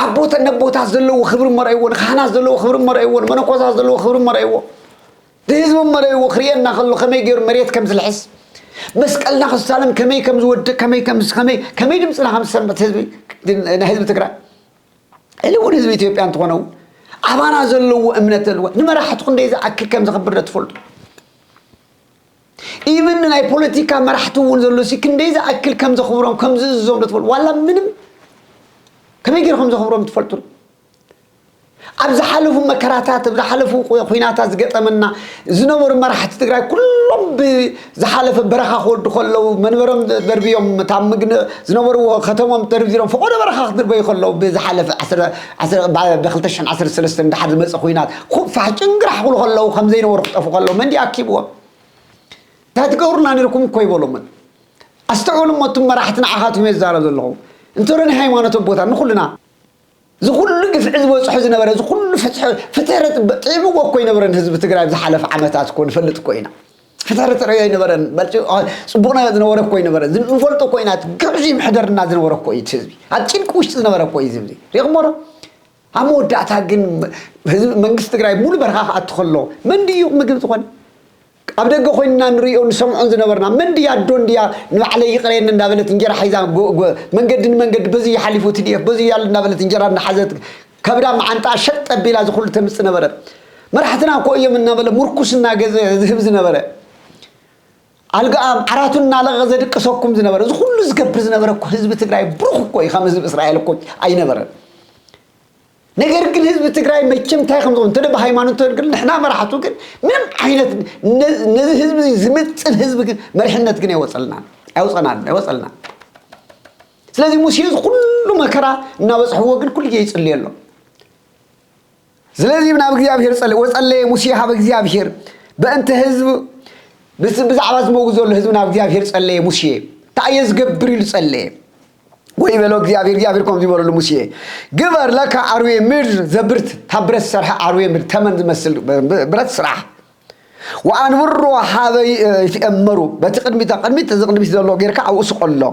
أبوت النبوت هزلوا خبر مريون خان هزلوا خبر مريون منقوس هزلوا خبر مريون دهزم مريون خرينا خلو خمي جير مريت كم زلحس مسكلنا خسالم كمي كم زود كمي دمسنا 5 سنة حزب حزب تقرأ اللي هو حزب إثيوبيا أنتونو أبانا هزلوا أمنة الوقت نمر راح تكون إذا أكل كم زخبر تفلت even ناي بوليتيكا ما راح تكون زلوا سكن إذا أكل كم زخبرهم كم زوم تفلت ولا منهم كم يجرهم زخبرهم تفلتون أبز حلفوا مكراتات أبز حلفوا خويناتات زقطمنا زنور مرحت تقرأ كلهم بزحلف برخا خود خلوا منورهم دربيهم تعمقن زنور وختمهم تربيهم فقول برخا دربي خلوا بزحلف عسر بخلتشن عسر سلسلة حد مس خوينات خب فحجنقرح خلوا 50 ورقة خلوا من دي أكيبوا تاتقورنا نركم كوي بولو من أستعولوا ما تم مرحتنا عهاتهم يزارة ذلهم انتورن هايمانتو بوتا نخلنا زخل لقف عزب وصحز نبره زخل فترة طيبو وكوي نبرن حزب تقرأ بزحلف عمتات كون فلت كوينا فترة رأي نبرن بلشو صبونا زنورة كوي نبرن زنفلتو كوينات قرجي محضرنا زنورة كوي تحزبي هاتشين كوش زنورة كوي زبزي ريغمورة عمو دعتا قن منقس تقرأ مول برخاخ أتخلو من ديو مقل تخوان أبدأ خوينا نريو نسمعون زنبرنا من ديا دون ديا نعلي قرين نابلة تنجر حيزان من قد بزي حلفو تديف بزي يال نابلة تنجر نحزت كبدا مع أنت أشت بلا زخول تمس نبرة مرحتنا كويه من نابلة مركوسنا ذهب زنبرة ألقى عراتنا لغزة قصوكم زنبرة زخول زقبر زنبرة حزب تقرأي بروخ كوي خمس إسرائيل كوي أي نبرة نجر كل حزب تقرأي ما يتم تاخم تقول ترى بهايمان تقول نحنا ما راح تقول من عينة نزل حزب زمت الحزب مرحنا تقني وصلنا لازم موسيقى كل مكرة نابس هو كل شيء يصلي له لازم نابك زيابير صلي وصلي موسيقى بك زيابير بأنت حزب بس عواز موجود له حزب نابك زيابير صلي موسيقى تعيز قبريل صلي ويبلغ زيابير كم زي بقولوا موسى جبر لك عروي مر زبرت تبرت سرح عروي مر ثمن مثل برت سرح وأنا مرة هذا يتأمروا بتقدمي تزقدمي تزلوا غيرك أو أسق الله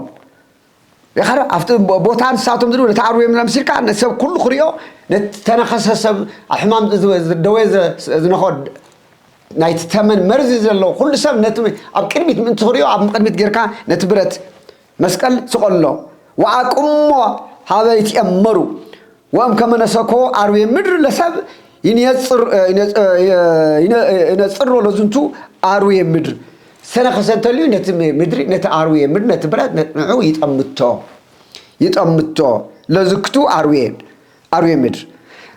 يا خير أفتح بوتان ساعتهم دلوا تعروي من المسير كان نسب كل خريو نتناقش سب حمام دويز ناخد نايت ثمن مرز زلوا كل سب نتم أبكرمي من خريو أبكرمي غيرك نتبرت مسكال سق الله وأقوم هذا يتأمروا وأم كمان سكوا أروي مدر لسب ينصر ولا زنتو أروي مدر سنة خسنتلي نت مدري نت أروي مدر نت برد نعو يتأمتوا لزكتو أروي مدر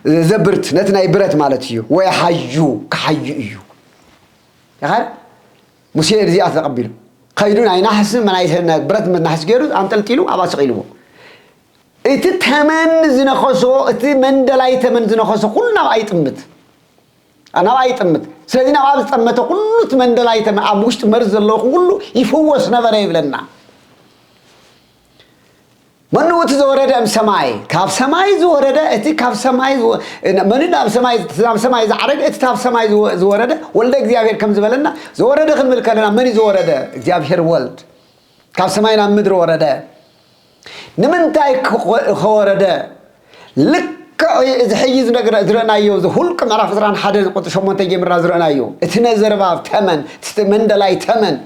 زبرت نت نايبرت مالتيو ويحيو كحيو يا خير مسير زي أتقبله خيدون أي نحس من أي برد من نحس جيرو عم تلتيلو أباس قيلو إت تمن زنخصو إت من دلاي تمن زنخصو كلنا أيتمت أنا أيتمت سيدنا أباس تمت كله تمن دلاي تمن أبوشت مرز الله كله يفوس نفره لنا من هو تزورده أم سماي كاف سماي زورده إتي كاف سماي من إذا أم سماي زعرق إتي كاف سماي زورده ولد إخزيابير كم زبلنا زورده خل ملكنا مني زورده إخزيابير ولد كاف سماي نام مدر ورده نمن تاي خورده لك إذا حيز نقدر زرنا يوز هلك معرف زران حدا قط شو ما تيجي من رازرنا يو إتنزر باب ثمن تمن دلاي ثمن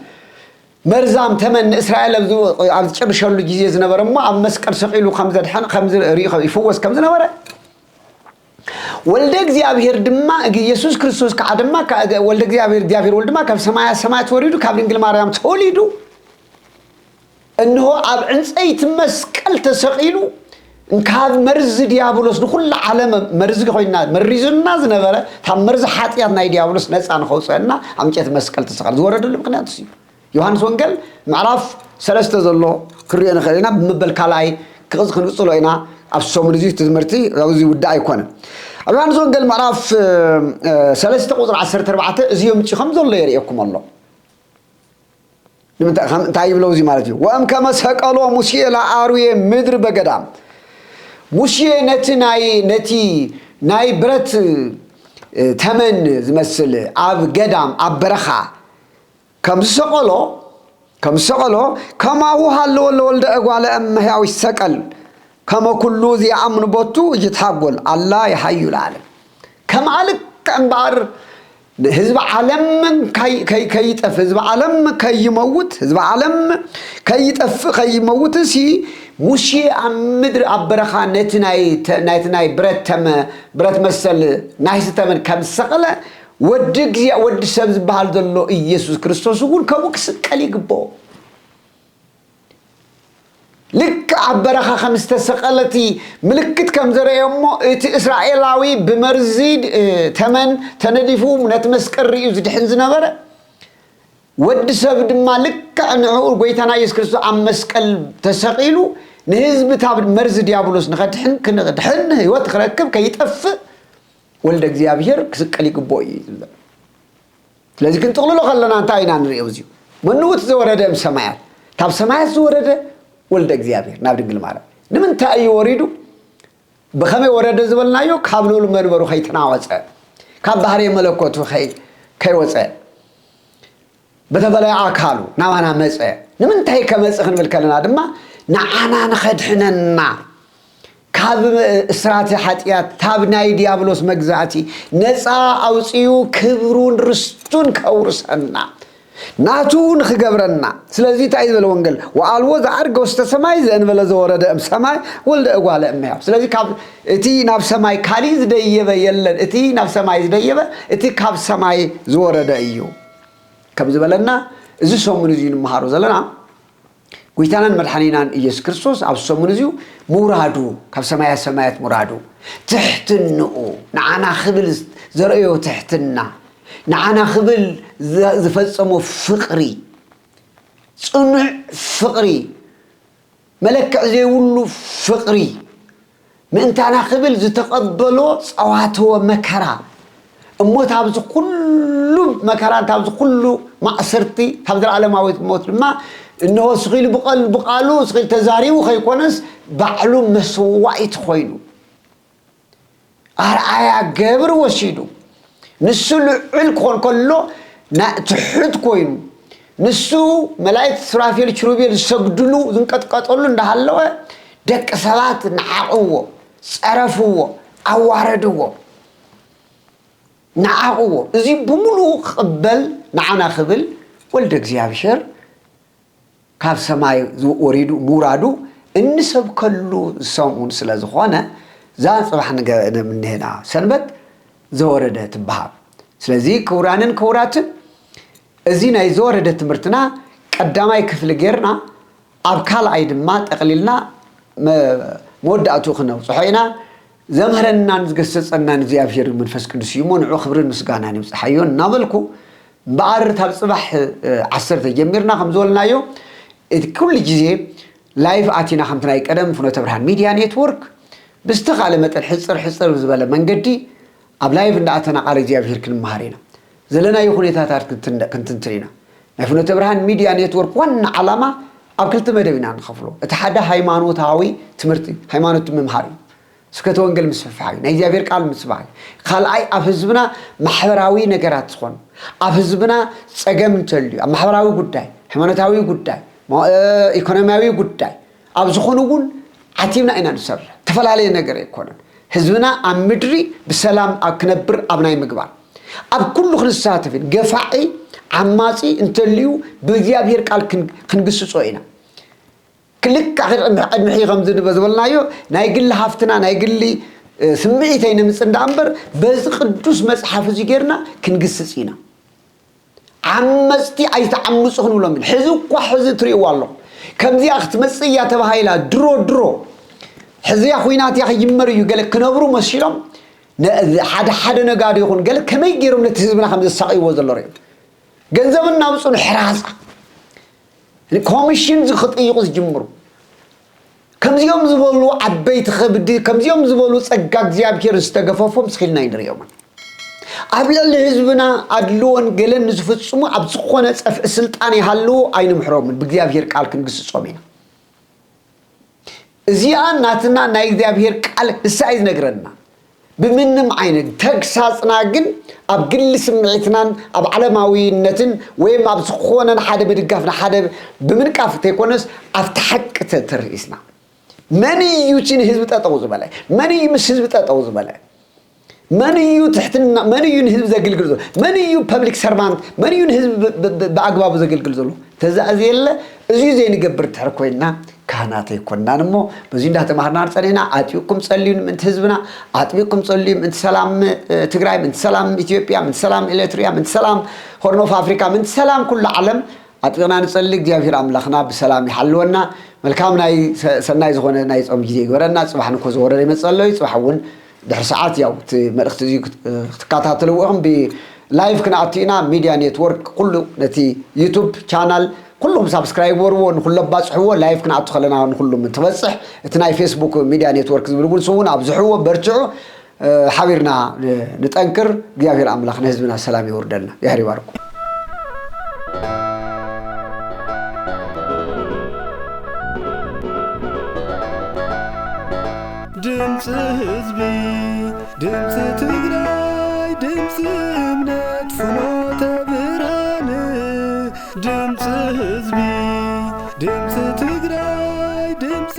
مرزام تمن إسرائيل عم تشرب شلو جيز نبرة ما عم مسكر سقيلو خمسة دحين خمسة ريخ يفوز كم نبرة ولدك زيابير دما يسوع كريستوس كعدما ولدك زيابير ولد ما كف سماء توريدو كابرينجل ماريام توليدو إنه عب عنسي تمسكل تسقيلو إن كان مرز ديابولوس نقول عالم مرز خوينا مرز الناس نبرة هم مرز حاتيات ناي ديابولوس ناس عن خوصنا عم تمسكل تسقل زورد اللي ممكن تصير يوحنس وانجل معرف سلسته زلو كرينا خلينا بمبل كلاي كغز خنصلو هنا ابسوم رزي تزمرتي روزي ودا يكون يوحنس وانجل معرف سلسته قطر 14 ازيوم تشي خمزلو يريكم الله لمن تايب لوزي مالتي وام كما سقلو موسى لا اروي مدر بقدام موسى نتي ناي برت تمن زمسل اب قدام اب برخا كم سقلو كما هو هالو الولد أقوال أم هاوي السقل كما كل ذي عمن بطو يتحول الله يحيي العالم كما عليك أنبار حزب عالم كي يتف حزب عالم كي يموت حزب عالم كي يتف كي يموت سي موشي عم مدر عبرخا نتناي برت مسل نايس تمن كم سقله ودك يا ود سبز بهالدلو يسوع كريستوس يقول كوكس كليقبو لك عبرخا خمسة سقلتي ملكت كم زرع يمو إسرائيلاوي بمرزيد تمن تندفو نتمسكر ريوز دحين زنبرة ود سبد مالك أنعور قويتنا يسوع كريستوس عم مسكل تسقيلو نهزب تابد مرز ديابولوس نخدحن كنخدحن هيوت خركب كيتقف ولد إخزيابير كسكلي كبوي لازم كنت تقول له خلنا نتاينا نريوزيو منو تزورده بسماعات تاب سماعات زورده ولد إخزيابير نابد بالمارا نمن تأي وريدو بخمي ورده زبلنا يو كابلو المنبرو خي تناوص كاب بحري ملكوت خي وص بتبلا عقالو ناوانا مص نمن تاي كمصخن بالكلنا دما نعانا نخدحننا كاب استراتي حتيات تاب ناي ديابلوس مغزاتي نصا اوصيو كبرون رستون كورسنا ناتون خغبرنا سلازي تايزل وانجل وقالو زعرغ وسط سماي زنبل زورده ام سماي ولد اغوال اميا سلازي كاب اتي ناب سماي كاليز ديبه يلن اتي ناب سماي ديبه اتي كاب سماي زورده ايو كبز بلنا ازي سومن زي نمهارو زلنا قويتانان مدحانينان إيسوع كريستوس أبسومن زيو مرادو كاب سمايات مرادو تحتنو نعنا خبل زرقيو تحتنا نعنا خبل زفصمو فقري صنع فقري ملك زي ولو فقري من تانا خبل زتقبلو صواتو مكرا اموت ابز كله مكرا تابز كله معصرتي تابز العالماوي موت ما إنه سقيل بقالو سقيل تزاريو خيكونس بعلو مسوائت خوينو أرعايا قبر وشيدو نسو العلكون كله تحد كوينو نسو ملايت سرافيل شروبيل سقدلو ذنكت قطلو اندهالوه دك سبات نعاقوه صرفوه أواردوه نعاقوه إذي بملو قبل نعنا خبل ولدك زيابشر كاب سماي وريدو مرادو النسب كله سامون سلازخوانا زان صباح من هنا سنبت زوردة تبهاب سلازي كوراتن ازينا يزوردة تمرتنا قداماي كفل غيرنا ابكال ايدما تقليلنا موداتو خنو صحينا زمهرنا نزغسصنا نزيافير منفس قدس يمنعو خبرن مسغانا نمصحيون نابلكو بعرض هالصباح عصرت جميرنا خمزولنا يو كل جزء لايف آتينا خمتنا يقدم فنوت برهان ميديا نيتورك بستقال متى الحصر وزبالة من قدي أب لايف نأتنا على جاب شركة المهارينا زلنا يخوني تاتار كنتنترينا فنوت برهان ميديا نيتورك وان علامة أب كلت مدوينا نخفلو اتحدى هايمانو تاوي تمرتي هايمانو تممهاري سكت وانجل مسفحي نيجابير قال مسفحي خال أي أفزبنا محوراوي نجارات خون أفزبنا سجم تلي محوراوي قداي هايمانوتاوي قداي ما إقتصادي قداي أبزخونون عتيمنا إن نسر تفعل عليه نجار يكونن حزبنا أمدري بسلام أكنبر أبناء مقبار أب كل خلصات فين جفاعي عماسي انتليو بجابير قال كنقص صوينا كلك آخر المحي غمزن بزولنا يو نايقل هافتنا نايقل لي سمعيتين من سند أمبر بس قدوس مسحف زيجرنا كنقصصينا عمستي أي تعمسون ولا من حزق وحز تري والله كم زي أخت مسيا تبهايلا درو حزي أخوينات يا أخي يمر يقول كنبرو مسيلهم حدا نقاد يقول قال كم يجيروا من التزمنا خمس الساعي وزل ريب جنزمنا بصون حراسة الكوميشن زخط يقص جمرو كم زيهم زبولو عبيت خبدي كم زيهم زبولو سجاك زياب كير استقفافهم سخيلنا يدري يوما قبل الحزبنا أدلون قلن نزفت سمو أبسخونة سلطاني هلو أين محروم بقياب هير قال كنقص صومينا زيان ناتنا نايقياب هير قال السايز نقرنا بمنم عينك تقساسنا قن أبقل سمعتنا أب علماوي النتن ويم أبسخونة حدا بدقافنا حدا بمن كاف تيكونس أفتحك ترئيسنا ماني يوتين حزب تتوز بلاي ماني يمس حزب تتوز بلاي ماني يو تحتنا ماني يو حزب زقل قلزو ماني يو public servant ماني يو حزب بأقباب زقل قلزو تزازي الله زي زين قبر تحركوينا كهناتي كنا نمو بزين ده تمهرنا رسالنا أتيكم صليون من حزبنا أتبيكم صليون من سلام تجري من سلام إثيوبيا من سلام إليتريا من سلام هورن أوف أفريقيا من سلام كل عالم أتبينا نصلي جافير أملاخنا بسلام يحلونا ملكام ناي سناي زغنا ناي أم جديد ورنا صباح نكوز ورنا متصلي صباحون ده ساعات يوم مرخت زي كاتها تلوهم بلايف كنا عطينا ميديا نيتورك كله نتي يوتيوب channel كلهم سبسكرايبر ونخلهم بصحوا لايف كنا عطخلنا ونخلهم متوسح اتناي فيسبوك ميديا نيتورك زبلون سوون أبزحوا برجعوا حبيرنا نتأنكر جافير أملاخنا حزبنا السلام يوردلنا يا هري باركم دمس حزبي دمس تجراي دمس امنت فنوت برهان دمس حزبي دمس تجراي دمس